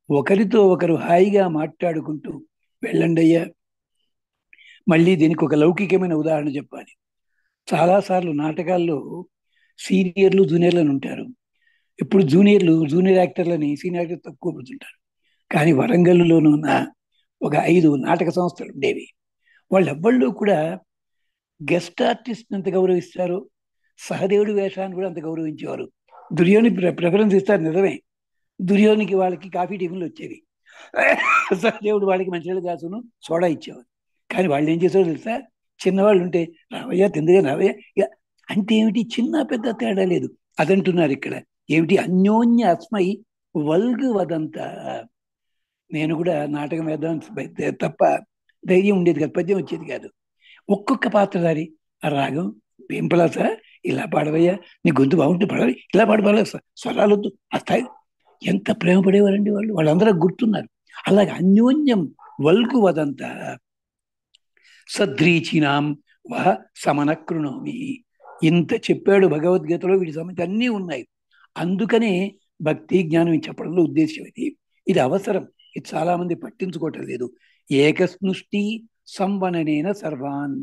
ఒకరితో ఒకరు హాయిగా మాట్లాడుకుంటూ వెళ్ళండి అయ్యా. మళ్ళీ దీనికి ఒక లౌకికమైన ఉదాహరణ చెప్పాలి. చాలాసార్లు నాటకాల్లో సీనియర్లు జూనియర్లు అని ఉంటారు. ఇప్పుడు జూనియర్ యాక్టర్లని సీనియర్ యాక్టర్ తక్కువ కూర్చుంటారు. కానీ వరంగల్లులోనూ ఉన్న ఒక 5 నాటక సంస్థలు ఉండేవి. వాళ్ళెవ్వళ్ళు కూడా గెస్ట్ ఆర్టిస్ట్ అంత గౌరవిస్తారు, సహదేవుడి వేషాన్ని కూడా అంత గౌరవించేవారు. దుర్యోని ప్రిఫరెన్స్ ఇస్తారు నిజమే. దుర్యోనికి వాళ్ళకి కాఫీ టిఫిన్లు వచ్చేవి. సహదేవుడు వాళ్ళకి మంచినీళ్ళు గ్లాసును సోడా ఇచ్చేవారు. కానీ వాళ్ళు ఏం చేసేవారు తెలుసా? చిన్నవాళ్ళు ఉంటే రావయ్యా తిందుగా రావయ్యా ఇక అంటే ఏమిటి, చిన్న పెద్ద తేడా లేదు. అదంటున్నారు ఇక్కడ. ఏమిటి? అన్యోన్య అస్మై వల్గు వదంత. నేను కూడా నాటకం వేద్దాం తప్ప ధైర్యం ఉండేది కాదు, పద్యం వచ్చేది కాదు. ఒక్కొక్క పాత్రధారి ఆ రాగం ఏం పలాస, ఇలా పాడవయ్యా, నీ గొంతు బాగుంటే పడాలి, ఇలా పాడపాలి, స్వరాలొద్దు, ఆ స్థాయి. ఎంత ప్రేమ పడేవారండి వాళ్ళు. వాళ్ళందరూ గుర్తున్నారు. అలాగే అన్యోన్యం వల్గు వదంత సద్రీచినాం వహ సమనకృణోమి. ఇంత చెప్పాడు భగవద్గీతలో. వీటి సంబంధించి అన్నీ ఉన్నాయి. అందుకనే భక్తి జ్ఞానం చెప్పడంలో ఉద్దేశం ఇది. ఇది అవసరం. ఇది చాలా మంది పట్టించుకోవటం లేదు. ఏకస్నుష్టి సంవననేన సర్వాన్.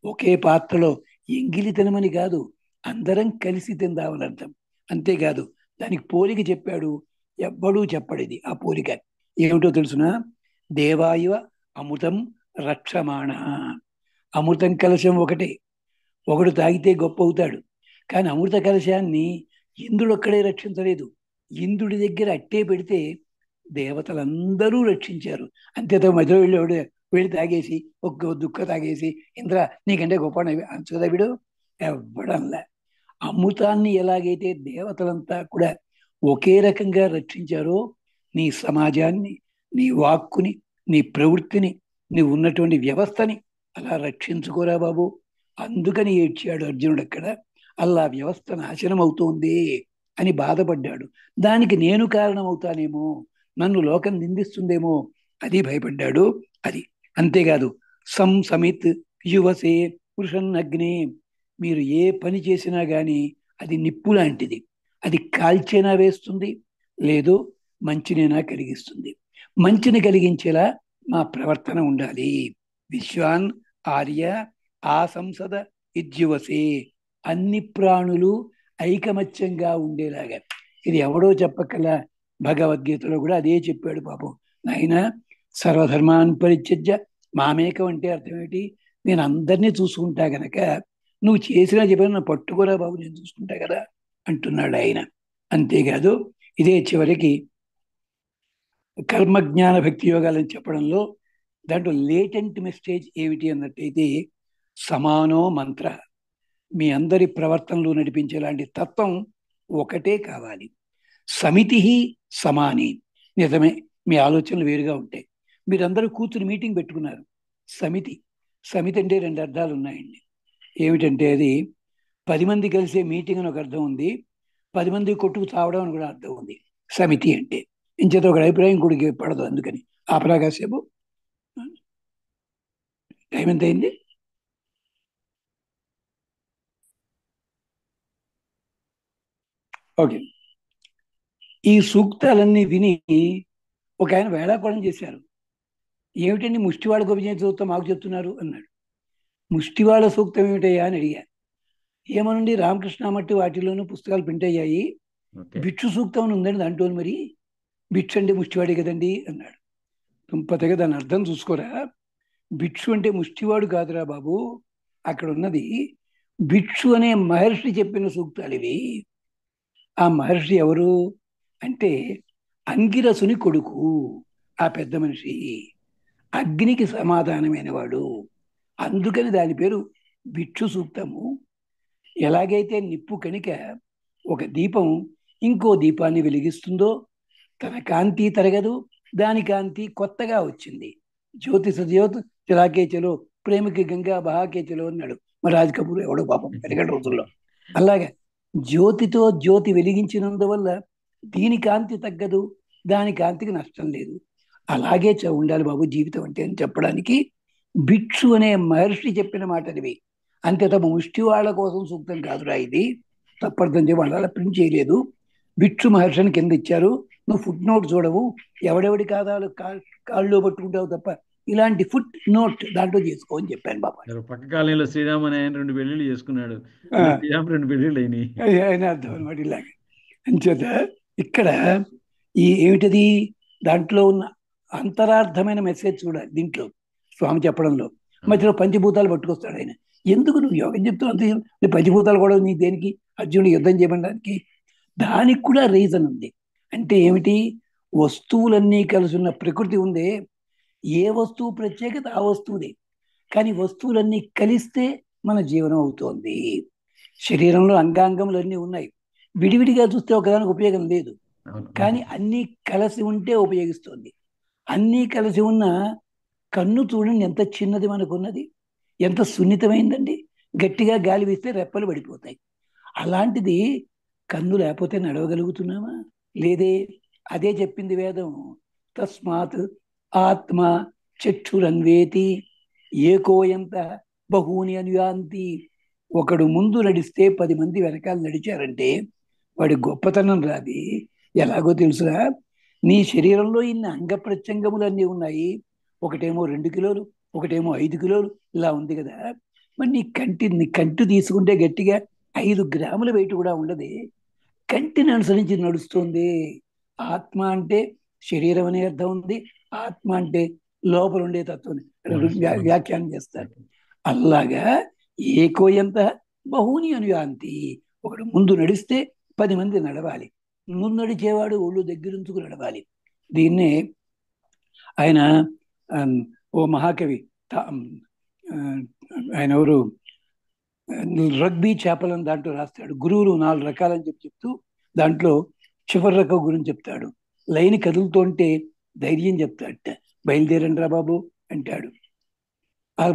ఒకే పాత్రలో ఎంగిలి తినమని కాదు, అందరం కలిసి తిందామని అర్థం. అంతేకాదు, దానికి పోలిక చెప్పాడు. ఎవ్వడూ చెప్పడు ఇది. ఆ పోలిక ఏమిటో తెలుసునా? దేవాయువ అమృతం రక్షమాణ. అమృతం కలశం ఒకటే. ఒకడు తాగితే గొప్ప అవుతాడు. కానీ అమృత కలశాన్ని ఇంద్రుడు ఒక్కడే రక్షించలేదు. ఇంద్రుడి దగ్గర అట్టే పెడితే దేవతలందరూ రక్షించారు. అంతేతో మధ్యలో వెళ్ళి తాగేసి ఒక్క దుఃఖ తాగేసి ఇంద్ర నీకంటే గొప్ప అంచుదా వీడు ఎవ్వడంలా. అమృతాన్ని ఎలాగైతే దేవతలంతా కూడా ఒకే రకంగా రక్షించారో, నీ సమాజాన్ని, నీ వాక్కుని, నీ ప్రవృత్తిని, నీ ఉన్నటువంటి వ్యవస్థని అలా రక్షించుకోరా బాబు. అందుకని ఏడ్చాడు అర్జునుడు అక్కడ. అలా వ్యవస్థ నాశనం అవుతోంది అని బాధపడ్డాడు. దానికి నేను కారణమవుతానేమో, నన్ను లోకం నిందిస్తుందేమో అది భయపడ్డాడు. అది అంతేకాదు, సమిత్ యువసే పురుషన్నగ్నే. మీరు ఏ పని చేసినా కానీ అది నిప్పు లాంటిది. అది కాల్చేనా వేస్తుంది, లేదు మంచినైనా కలిగిస్తుంది. మంచిని కలిగించేలా మా ప్రవర్తన ఉండాలి. విశ్వాన్ ఆర్య ఆ సంసద ఇద్యువసే. అన్ని ప్రాణులు ఐకమత్యంగా ఉండేలాగా. ఇది ఎవడో చెప్పకల, భగవద్గీతలో కూడా అదే చెప్పాడు పాపం. నాయన సర్వధర్మాన్ పరిత్యజ్య మామేకం అంటే అర్థం ఏంటి? నేను అందరినీ చూసుకుంటా గనక నువ్వు చేసినా చెప్పినా నన్ను పట్టుకోరా బాబు, నేను చూసుకుంటా కదా అంటున్నాడు ఆయన. అంతేకాదు ఇదే చివరికి కర్మజ్ఞాన భక్తి యోగాలని చెప్పడంలో దాంట్లో లేటెంట్ మెసేజ్ ఏమిటి అన్నట్టయితే సమానో మంత్ర, మీ అందరి ప్రవర్తనలు నడిపించేలాంటి తత్వం ఒకటే కావాలి. సమితి సమాని, నిజమే మీ ఆలోచనలు వేరుగా ఉంటాయి. మీరందరూ కూర్చుని మీటింగ్ పెట్టుకున్నారు. సమితి, సమితి అంటే రెండు అర్థాలు ఉన్నాయండి. ఏమిటంటే అది 10 మంది కలిసే మీటింగ్ అని ఒక అర్థం ఉంది, 10 మంది కొట్టుకు తావడం అని కూడా అర్థం ఉంది సమితి అంటే. ఇంచేత ఒక అభిప్రాయం కూడా పడదు. అందుకని ఆపరా కాసేపు. టైం ఎంత అయింది? ఓకే. ఈ సూక్తాలన్నీ విని ఒక ఆయన వేళాకోళం చేశారు. ఏమిటండి ముష్టివాళ్ళ గోపిజన సూక్తం మాకు చెప్తున్నారు అన్నాడు. ముష్టివాళ్ళ సూక్తం ఏమిటయ్యా అని అడిగా. ఏమనండి రామకృష్ణ మట్టి వాటిలోనూ పుస్తకాలు ప్రింట్ అయ్యాయి, ఓకే. భిక్షు సూక్తం అని ఉందండి దాంట్లో, మరి భిక్షు అంటే ముష్టివాడే కదండి అన్నాడు. తుంపతగా దాని అర్థం చూసుకోరా, భిక్షు అంటే ముష్టివాడు కాదురా బాబు, అక్కడ ఉన్నది భిక్షు అనే మహర్షి చెప్పిన సూక్తాలు ఇవి. ఆ మహర్షి ఎవరు అంటే అంగిరసుని కొడుకు, ఆ పెద్ద మనిషి, అగ్నికి సమాధానమైన వాడు. అందుకని దాని పేరు భిక్షు సూక్తము. ఎలాగైతే నిప్పు కణిక ఒక దీపం ఇంకో దీపాన్ని వెలిగిస్తుందో, తన కాంతి తరగదు, దాని కాంతి కొత్తగా వచ్చింది. జ్యోతి సజ్యోత్ చిరాకే చలో, ప్రేమకి గంగా బహాకే చలో అన్నాడు మరి రాజ్ కపూర్ ఎవడో పాపం వెనకటి రోజుల్లో. అలాగే జ్యోతితో జ్యోతి వెలిగించినందువల్ల దీని కాంతి తగ్గదు, దాని కాంతికి నష్టం లేదు. అలాగే ఉండాలి బాబు జీవితం అంటే అని చెప్పడానికి భిక్షు అనే మహర్షి చెప్పిన మాటలు ఇవి. అంతే తప్ప ముష్టి వాళ్ళ కోసం సూక్తం కాదురా ఇది, తప్పర్థం చెప్పి వాళ్ళు అలా ప్రింట్ చేయలేదు. భిక్షు మహర్షిని కింద ఇచ్చారు, నువ్వు ఫుట్ నోట్ చూడవు, ఎవడెవడి కాదాలు కాళ్ళలో పట్టుకుంటావు తప్ప ఇలాంటి ఫుట్ నోట్ దాంట్లో చేసుకో అని చెప్పాను బాబా. పక్క కాలనీలో శ్రీరామ్ అనే ఆయన 2 పెళ్లిళ్ళు చేసుకున్నాడు. ఆ, శ్రీరామ్ 2 పెళ్లిళ్ళు అయినాయి. ఆయన అర్థం అనమాట ఇలాగ. అంచేత ఇక్కడ ఈ ఏమిటది దాంట్లో ఉన్న అంతరార్థమైన మెసేజ్ చూడాలి దీంట్లో స్వామి చెప్పడంలో. మధ్యలో పంచభూతాలు పట్టుకొస్తాడు ఆయన. ఎందుకు నువ్వు యోగం చెప్తావు అంత, పంచభూతాలు కూడా నీ దేనికి? అర్జునుడు యుద్ధం చేయడానికి. దానికి కూడా రీజన్ ఉంది. అంటే ఏమిటి? వస్తువులన్నీ కలిసి ఉన్న ప్రకృతి ఉందే, ఏ వస్తువు ప్రత్యేకత ఆ వస్తువుదే, కానీ వస్తువులన్నీ కలిస్తే మన జీవనం అవుతోంది. శరీరంలో అంగాంగములు అన్నీ ఉన్నాయి, విడివిడిగా చూస్తే ఒకదానికి ఉపయోగం లేదు, అవును. కానీ అన్నీ కలిసి ఉంటే ఉపయోగిస్తుంది. అన్నీ కలిసి ఉన్న కన్ను చూడండి ఎంత చిన్నది మనకున్నది, ఎంత సున్నితమైందండి. గట్టిగా గాలి వీస్తే రెప్పలు పడిపోతాయి. అలాంటిది కన్ను లేకపోతే నడవగలుగుతున్నామా? లేదే. అదే చెప్పింది వేదం. తస్మాత్ ఆత్మ చక్షురన్వేతి ఏకోయంత బహూని అనుయాంతి. ఒకడు ముందు నడిస్తే 10 మంది వెనకాల నడిచారంటే వాడి గొప్పతనం రాది. ఎలాగో తెలుసురా, నీ శరీరంలో ఇన్ని అంగ ప్రత్యంగములన్నీ ఉన్నాయి. ఒకటేమో 2 కిలోలు, ఒకటేమో 5 కిలోలు, ఇలా ఉంది కదా. మరి నీ కంటి తీసుకుంటే గట్టిగా 5 గ్రాముల వెయిట్ కూడా ఉండదు. కంటిని అనుసరించి నడుస్తుంది. ఆత్మ అంటే శరీరం అనే అర్థం ఉంది, ఆత్మ అంటే లోపల ఉండే తత్వం వ్యాఖ్యానం చేస్తారు. అలాగా ఏకోయంత బహుని అనుయాంతి. ఒకడు ముందు నడిస్తే 10 మంది నడవాలి. ముందు నడిచేవాడు ఒళ్ళు దగ్గరుంచుకు నడవాలి. దీన్నే ఆయన ఓ మహాకవి ఆయన ఎవరు రగ్బీ చేపలను దాంట్లో రాస్తాడు. గురువులు 4 రకాలని చెప్తూ దాంట్లో చివరి రకం గురించి చెప్తాడు. లైన్ కదులుతుంటే ధైర్యం చెప్తాడట, బయలుదేరండి రా బాబు అంటాడు.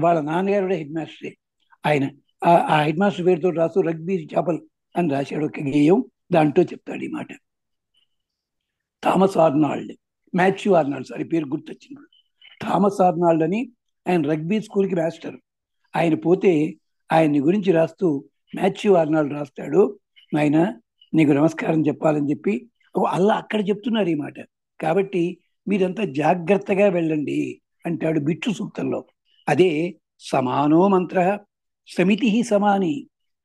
వాళ్ళ నాన్నగారు కూడా హెడ్ మాస్టరే. ఆయన ఆ హెడ్ మాస్టర్ పేరుతో రాస్తూ రగ్బీ చేపలు అని రాశాడు ఒక గేయం. దాంట్లో చెప్తాడు ఈ మాట. Thomas Arnold, Matthew Arnold, sorry పేరు గుర్తొచ్చింది. థామస్ ఆర్నాల్డ్ అని ఆయన రగ్బీ స్కూల్కి మాస్టర్. ఆయన పోతే ఆయన్ని గురించి రాస్తూ మాథ్యూ ఆర్నాల్డ్ రాస్తాడు, ఆయన నీకు నమస్కారం చెప్పాలని చెప్పి అలా అక్కడ చెప్తున్నారు ఈ మాట. కాబట్టి మీరంతా జాగ్రత్తగా వెళ్ళండి అంటాడు భిక్షు సూక్తంలో. అదే సమానో మంత్ర సమితి సమాని.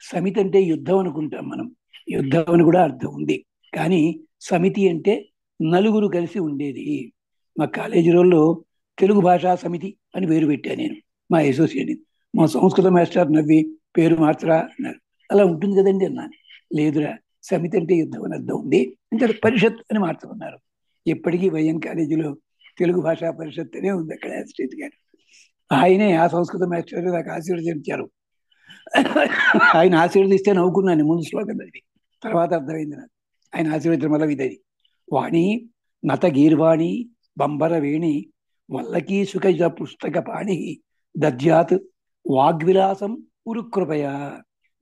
సమితి అంటే యుద్ధం అనుకుంటాం మనం, యుద్ధం అని కూడా అర్థం ఉంది. కానీ సమితి అంటే నలుగురు కలిసి ఉండేది. మా కాలేజీ రోజుల్లో తెలుగు భాషా సమితి అని పేరు పెట్టాను నేను మా అసోసియేట్. మా సంస్కృత మాస్టర్ నవ్వి పేరు మార్చరా అన్నారు. అలా ఉంటుంది కదండి అన్నాను. లేదురా, సమితి అంటే యుద్ధం అని అర్థం ఉంది అంటే పరిషత్ అని మార్చుకున్నారు. ఇప్పటికీ వైఎం కాలేజీలో తెలుగు భాషా పరిషత్ అనే ఉంది అక్కడ యాజిస్ట్రేట్ గారు. ఆయనే ఆ సంస్కృత మాస్టర్ నాకు ఆశీర్వదించారు. ఆయన ఆశీర్వదిస్తే నవ్వుకున్నాను ముందు శ్లోకం చదివి. తర్వాత అర్థమైంది నాకు ఆయన ఆశీర్వదించడం వల్ల ఇదది. వాణి నత గీర్వాణి బంబర వేణి వల్లకీ సుఖజ పుస్తక పాణి దద్యాత్ వాగ్విలాసం ఉరుకృపయ.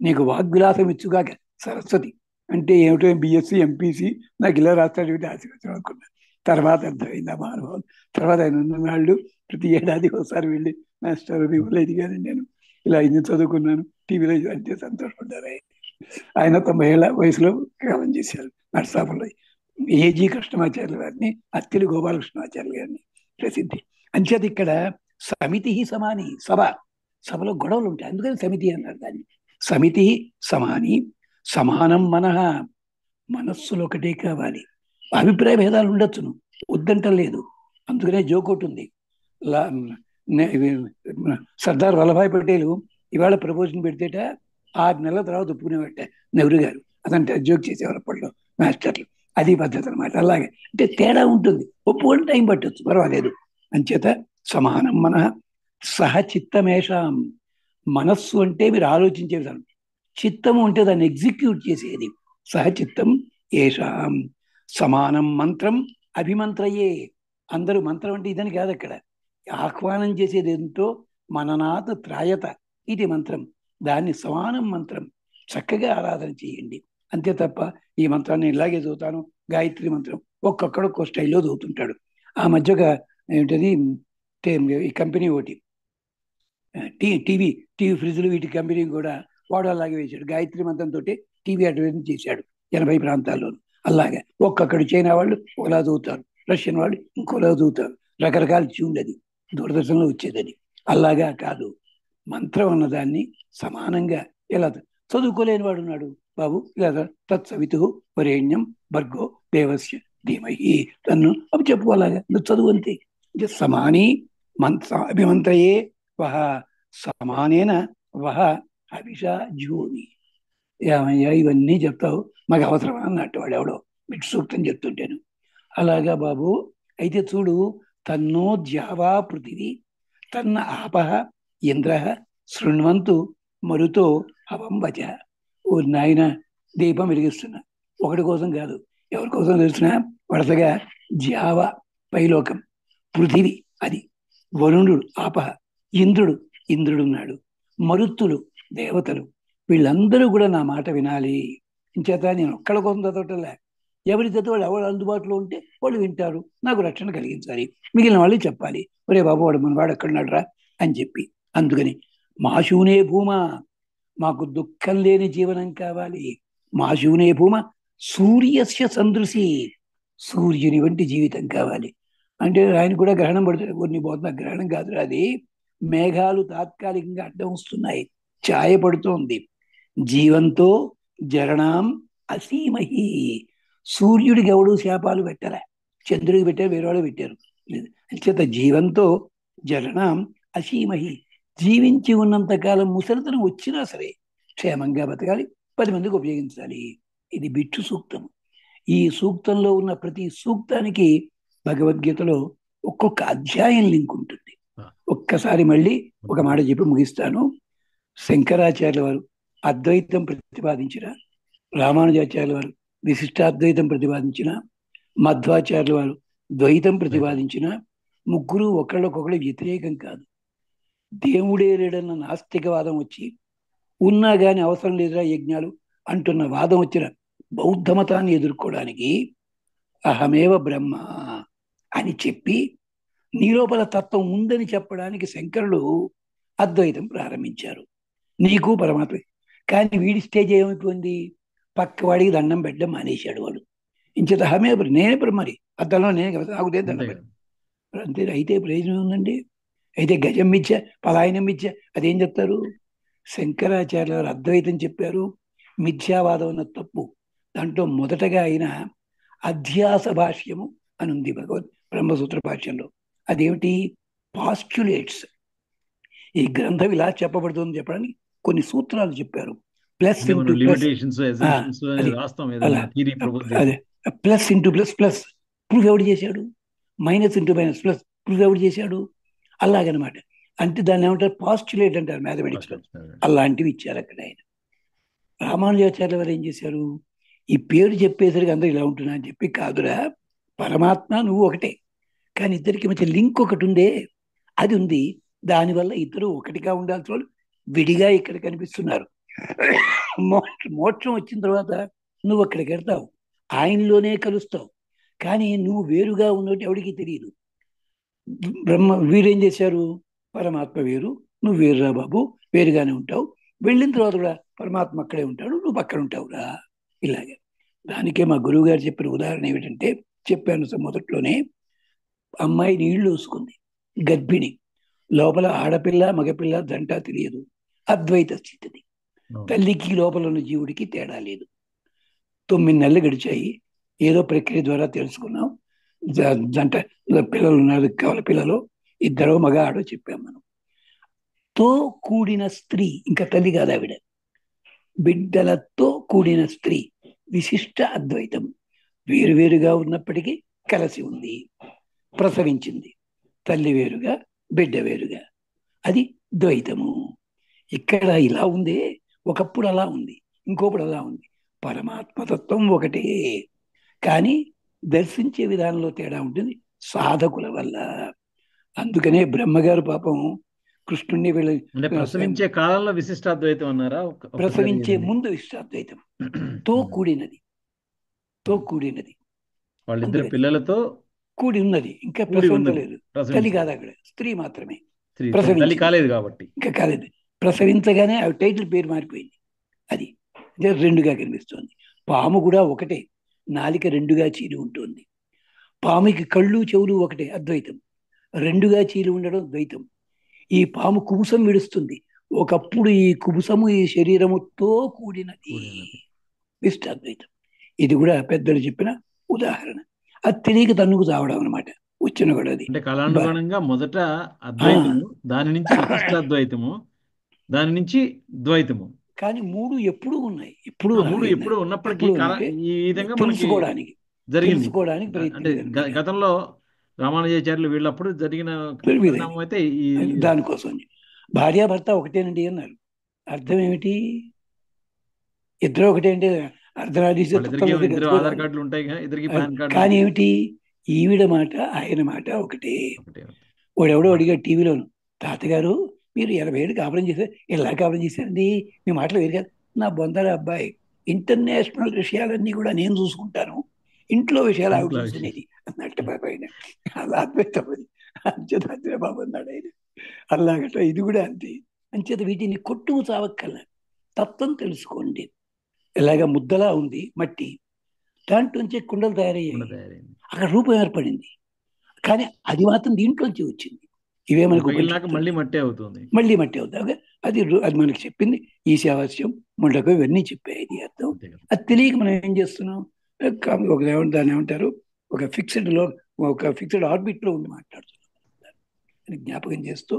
నీకు వాగ్విలాసం ఇచ్చుగాక సరస్వతి. అంటే ఏమిటో బిఎస్సి ఎంపీసీ నాకు ఇలా రాస్తాడు ఏమిటి ఆశీర్వచనం అనుకున్నా. తర్వాత అర్థమైంది ఆ మహానుభావం. తర్వాత ఆయన ఉన్ననాళ్ళు ప్రతి ఏడాది ఒకసారి వెళ్ళి మాస్టర్ రివ్యూలో ఎదిగాను నేను, ఇలా ఇది చదువుకున్నాను టీవీలో అంటే సంతోషపడ్డారు. ఆయన 90 ఏళ్ల వయసులో కాలం చేశారు నర్సాపురంలో. ఏజీ కృష్ణమాచార్యుల గారిని, అత్తిలి గోపాలకృష్ణమాచార్యుల గారిని ప్రసిద్ధి. అంచేది ఇక్కడ సమితి సమాని, సభలో గొడవలు ఉంటాయి అందుకని సమితి అన్నారు దాన్ని. సమితి సమాని సమానం మనః, మనస్సులు ఒకటే కావాలి. అభిప్రాయ భేదాలు ఉండొచ్చును, వద్దంటలేదు. అందుకనే జోకోట్ ఉంది. సర్దార్ వల్లభాయ్ పటేల్ ఇవాళ ప్రపోజల్ పెడితేట 6 నెలల తర్వాత ఒప్పుకునేవాట నెహ్రూ గారు. అదంటే జోక్ చేసేవారు అప్పట్లో మాస్టర్లు. అది పద్ధతి అనమాట. అలాగే అంటే తేడా ఉంటుంది, ఒప్పుకొని టైం పట్టొచ్చు, పర్వాలేదు. అంచేత సమానం మన సహచిత్తమేషాం. మనస్సు అంటే మీరు ఆలోచించే విధానం, చిత్తము అంటే దాన్ని ఎగ్జిక్యూట్ చేసేది. సహచిత్తం ఏషాం సమానం మంత్రం అభిమంత్రయే. అందరూ మంత్రం అంటే ఇదని కాదు, అక్కడ ఆహ్వానం చేసేది ఎంతో మననాత్ త్రాయత ఇది మంత్రం. దాన్ని సమానం మంత్రం, చక్కగా ఆరాధన చేయండి అంతే తప్ప ఈ మంత్రాన్ని ఇలాగే చదువుతాను గాయత్రి మంత్రం ఒక్కొక్కడు ఒక్కో స్టైల్లో చదువుతుంటాడు. ఆ మధ్య ఒక ఏమిటది ఈ కంపెనీ ఒకటి టీవీ ఫ్రిడ్జ్లు వీటి కంపెనీ కూడా వాడు అలాగే వేశాడు. గాయత్రి మంత్రంతో టీవీ అడ్వర్టైజ్ చేశాడు 80 ప్రాంతాల్లో. అలాగే ఒక్కొక్కడు చైనా వాళ్ళు ఒకలా చదువుతారు, రష్యన్ వాళ్ళు ఇంకోలా చదువుతారు. రకరకాల ట్యూన్లు, అది దూరదర్శన్లో వచ్చేదని. అలాగా కాదు, మంత్రం అన్నదాన్ని సమానంగా ఎలా చదువుకోలేని వాడు ఉన్నాడు బాబు, ఇలా తత్సవితు వరేణ్యం భర్గో దేవస్య ధీమహి తన్ను అవి చెప్పుకోలాగా నువ్వు చదువు అంతే. సమాని అభిమంత్రయే వహ సమానేన వహ అభిషా జూని. ఏమయ్యా ఇవన్నీ చెప్తావు, మాకు అవసరమా అన్నట్టు వాడు ఎవడో బిట్ సూక్తం చెప్తుంటాను. అలాగా బాబు, అయితే చూడు, తన్నో ద్యావా పృథివీ తన్న ఆపహ ఇంద్ర శృణ్వంతు మరుతో హవం వచ. ఓ నాయన, దీపం వెలిగిస్తున్నా, ఒకటి కోసం కాదు, ఎవరి కోసం తెలిసిన వరుసగా జావ పైలోకం, పృథివి అది వరుణుడు ఆపహ, ఇంద్రుడున్నాడు, మరుత్తులు దేవతలు, వీళ్ళందరూ కూడా నా మాట వినాలి. ఇంచేత నేను ఒక్కళ్ళ కోసం చదవటంలే, ఎవరి చదువు ఎవరు అందుబాటులో ఉంటే వాళ్ళు వింటారు, నాకు రక్షణ కలిగించాలి, మిగిలిన వాళ్ళు చెప్పాలి, ఒరే బాబు వాడు మనవాడు ఎక్కడున్నాడు రా అని చెప్పి. అందుకని మాశూనే భూమ, మాకు దుఃఖం లేని జీవనం కావాలి. మాశూనే భూమ సూర్యస్య సందృశి, సూర్యుని వంటి జీవితం కావాలి. అంటే ఆయన కూడా గ్రహణం పడుతుంది, కొన్ని పోతున్న గ్రహణం కాదురా అది, మేఘాలు తాత్కాలికంగా అడ్డం వస్తున్నాయి, ఛాయ పడుతోంది. జీవంతో జరణాం అసీమహి. సూర్యుడికి ఎవడు శాపాలు పెట్టరా, చంద్రుడికి పెట్టారు, వేరే వాళ్ళు పెట్టారు. అంచేత జీవంతో జరణాం అసీమహి. జీవించి ఉన్నంత కాలం ముసలితనం వచ్చినా సరే క్షేమంగా బతకాలి, 10 మందికి ఉపయోగించాలి. ఇది బిట్టు సూక్తం. ఈ సూక్తంలో ఉన్న ప్రతి సూక్తానికి భగవద్గీతలో ఒక్కొక్క అధ్యాయం లింక్ ఉంటుంది. ఒక్కసారి మళ్ళీ ఒక మాట చెప్పి ముగిస్తాను. శంకరాచార్యుల వారు అద్వైతం ప్రతిపాదించిన, రామానుజాచార్యుల వారు విశిష్టాద్వైతం ప్రతిపాదించిన, మధ్వాచార్యుల వారు ద్వైతం ప్రతిపాదించిన, ముగ్గురు ఒకళ్ళకొకళ్ళు వ్యతిరేకం కాదు. దేవుడే లేడన్న నాస్తికవాదం వచ్చి, ఉన్నా గాని అవసరం లేదురా యజ్ఞాలు అంటున్న వాదం వచ్చిన బౌద్ధ మతాన్ని ఎదుర్కోవడానికి అహమేవ బ్రహ్మ అని చెప్పి, నీ లోపల తత్వం ఉందని చెప్పడానికి శంకరులు అద్వైతం ప్రారంభించారు. నీకు పరమాత్మ. కానీ వీడి స్టేజ్ ఏమైపోయింది, పక్కవాడికి దండం పెట్టడం మానేశాడు వాడు. ఇంచేత అహమే నేనే బ్రహ్మని, అద్దంలో నేనే కదా, నాకుదే దండం పెట్ట అంతే. అయితే ప్రయోజనం ఉందండి. అయితే గజం మిథ్య, పలాయనం మిథ్య, అదేం చెప్తారు? శంకరాచార్య వారు అద్వైతం చెప్పారు, మిథ్యావాదం అన్న తప్పు. దాంట్లో మొదటగా ఆయన అధ్యాస భాష్యము అని ఉంది భగవద్ బ్రహ్మసూత్ర భాష్యంలో. అదేమిటి? పాస్ట్యులేట్స్. ఈ గ్రంథం ఇలా చెప్పబడుతుంది చెప్పడానికి కొన్ని సూత్రాలు చెప్పారు. ప్లస్ అంటే మనం ఇంటూ ప్లస్, లిమిటేషన్స్ ఎజంప్షన్స్ అది రాస్తాం అలా ఏదైనా థియరీ ప్రపోజ్ అదే చేస్తే. Plus into plus plus proof ఎవడు చేశాడు? Minus into minus plus proof ఎవడు చేశాడు? అలాగనమాట. అంటే దాన్ని ఏమంటారు? పాస్ట్యులేట్ అంటారు మ్యాథమెటిక్స్ లో. అలాంటివి ఇచ్చారు అక్కడ ఆయన. రామానుజాచార్యుల వారు ఏం చేశారు? ఈ పేరు చెప్పేసరికి అందరూ ఇలా ఉంటున్నా అని చెప్పి, కాదురా పరమాత్మ నువ్వు ఒకటే, కానీ ఇద్దరికి మధ్య లింక్ ఒకటి ఉందే, అది ఉంది. దానివల్ల ఇద్దరు ఒకటిగా ఉండాల్సిన వాళ్ళు విడిగా ఇక్కడ కనిపిస్తున్నారు. మోక్షం వచ్చిన తర్వాత నువ్వు అక్కడికి వెళ్తావు, ఆయనలోనే కలుస్తావు. కానీ నువ్వు వేరుగా ఉన్నట్టు ఎవడికి తెలియదు. వీరేం చేశారు? పరమాత్మ వేరు, నువ్వు వేరురా బాబు, వేరుగానే ఉంటావు. వెళ్ళిన తర్వాత కూడా పరమాత్మ అక్కడే ఉంటాడు, నువ్వు పక్కన ఉంటావురా. ఇలాగే. దానికే మా గురువు గారు చెప్పిన ఉదాహరణ ఏమిటంటే, చెప్పాను మొదట్లోనే, అమ్మాయి నీళ్లు చూసుకుంది, గర్భిణి, లోపల ఆడపిల్ల మగపిల్ల దంట తెలియదు, అద్వైత స్థితిది. తల్లికి లోపల ఉన్న జీవుడికి తేడా లేదు. 9 నెలలు గడిచాయి, ఏదో ప్రక్రియ ద్వారా తెలుసుకున్నాం. జంట పిల్లలు ఉన్నారు, కవల పిల్లలు ఇద్దరు మగ ఆడో చెప్పాం మనం. తో కూడిన స్త్రీ, ఇంకా తల్లి కాదు ఆవిడ, బిడ్డలతో కూడిన స్త్రీ, విశిష్ట అద్వైతం. వేరువేరుగా ఉన్నప్పటికీ కలిసి ఉంది, ప్రసవించింది. తల్లి వేరుగా, బిడ్డ వేరుగా, అది ద్వైతము. ఇక్కడ ఇలా ఉంది, ఒకప్పుడు అలా ఉంది, ఇంకోప్పుడు అలా ఉంది. పరమాత్మతత్వం ఒకటే, కానీ దర్శించే విధానంలో తేడా ఉంటుంది సాధకుల వల్ల. అందుకనే బ్రహ్మగారు పాపం కృష్ణుణ్ణి అంటే ప్రసవించే కాలంలో విశిష్టాద్వైతం అన్నారా? ప్రసవించే ముందు విశిష్టాద్వైతం తో కూడినది, తో కూడినది, వాళ్ళిద్దరు పిల్లలతో కూడి ఉన్నది, ఇంకా ప్రసవించలేదు. తల్లి కాదు అక్కడ, స్త్రీ మాత్రమే తల్లి కాలేదు కాబట్టి, ఇంకా కాలేదు. ప్రసవించగానే ఆ టైటిల్ పేరు మారిపోయింది, అది రెండుగా కనిపిస్తుంది. పాము కూడా ఒకటే, నాలిక రెండుగా చీలి ఉంటుంది. పాముకి కళ్ళు చెవులు ఒకటే, అద్వైతం. రెండుగా చీలి ఉండడం ద్వైతం. ఈ పాము కుబుసం విడుస్తుంది, ఒకప్పుడు ఈ కుబుసము ఈ శరీరముతో కూడినది, విశిష్టాద్వైతం. ఇది కూడా పెద్దలు చెప్పిన ఉదాహరణ. అది తెలియక తన్నుకు చావడం అనమాట. వచ్చిన కూడా అది అంటే కాలానుగుణంగా మొదట అద్వైతము, దాని నుంచి విశిష్టాద్వైతము, దాని నుంచి ద్వైతము. కానీ మూడు ఎప్పుడూ ఉన్నాయి, ఎప్పుడు ఎప్పుడు ఉన్నప్పటికీ ఈ విధంగా తెలుసుకోవడానికి జరిగింది. అంటే ప్రయత్నం గతంలో రామానుజాచార్యులు వీళ్ళప్పుడు జరిగిన పరిణామం అయితే దానికోసం. భార్యాభర్త ఒకటేనండి అన్నారు. అర్థం ఏమిటి? ఇద్దరు ఒకటే అంటే ఆధార్ కార్డులు ఉంటాయి, కానీ ఏమిటి? ఈవిడ మాట ఆయన మాట ఒకటే. వాడెవడో అడిగా టీవీలోను, తాతగారు మీరు 80 ఏళ్ళు కాపురం చేశారు, ఎలా కాపురం చేశారండి, మీ మాటలు వేరు కాదు. నా బొందర అబ్బాయి, ఇంటర్నేషనల్ విషయాలన్నీ కూడా నేను చూసుకుంటాను, ఇంట్లో విషయాలు ఆవిడ చూసుకునేది అన్నట్టు బాబాయ్. అలా అద్వైతం అంచేత బాబు అన్నాడు ఆయన. అలాగట ఇది కూడా అంతే. అంచేత వీటిని కొట్టుకు చావక్కల్లా తత్వం తెలుసుకోండి. ఇలాగ ముద్దలా ఉంది మట్టి, దాంట్లోంచి కుండలు తయారయ్యాయి, అక్కడ రూపం ఏర్పడింది, కానీ అది మాత్రం దీంట్లోంచి వచ్చింది. ఇవే మనకు మళ్ళీ మట్టి అవుతుంది, మళ్ళీ మట్టి అవుతుంది. అది మనకి చెప్పింది ఈశావాస్యం, మొండకం, ఇవన్నీ చెప్పాయి. ఇది అర్థం. అది తెలియక మనం ఏం చేస్తున్నాం, ఒక దాన్ని ఏమంటారు, ఒక ఫిక్స్డ్ ఆర్బిట్ లో ఉండి మాట్లాడుతున్నాం అని జ్ఞాపకం చేస్తూ,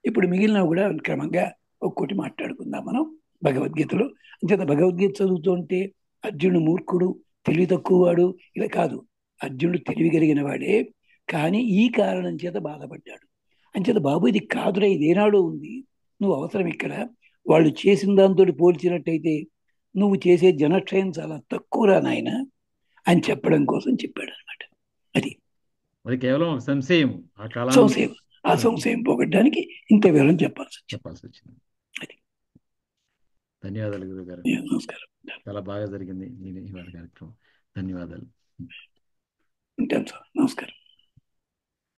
ఇప్పుడు మిగిలినవి కూడా క్రమంగా ఒక్కోటి మాట్లాడుకుందాం మనం భగవద్గీతలో. అంచేత భగవద్గీత చదువుతూ ఉంటే అర్జునుడు మూర్ఖుడు, తెలివి తక్కువ వాడు ఇలా కాదు. అర్జునుడు తెలివి కలిగిన వాడే, కానీ ఈ కారణం చేత బాధపడ్డాడు. అంచేత బాబు ఇది కాదురా, ఇది ఏనాడో ఉంది, నువ్వు అవసరం ఇక్కడ. వాళ్ళు చేసిన దాంతో పోల్చినట్టయితే నువ్వు చేసే జనక్షయం చాలా తక్కువరా నాయన అని చెప్పడం కోసం చెప్పాడు అనమాట. అది కేవలం సంశయం, ఆ సంశయం పోగొట్టడానికి ఇంత వివరం చెప్పాల్సి వచ్చింది. అది. ధన్యవాదాలు గురుగారు. నమస్కారం. చాలా బాగా జరిగింది ఈ కార్యక్రమం. ధన్యవాదాలు. ఉంటాను సార్. నమస్కారం.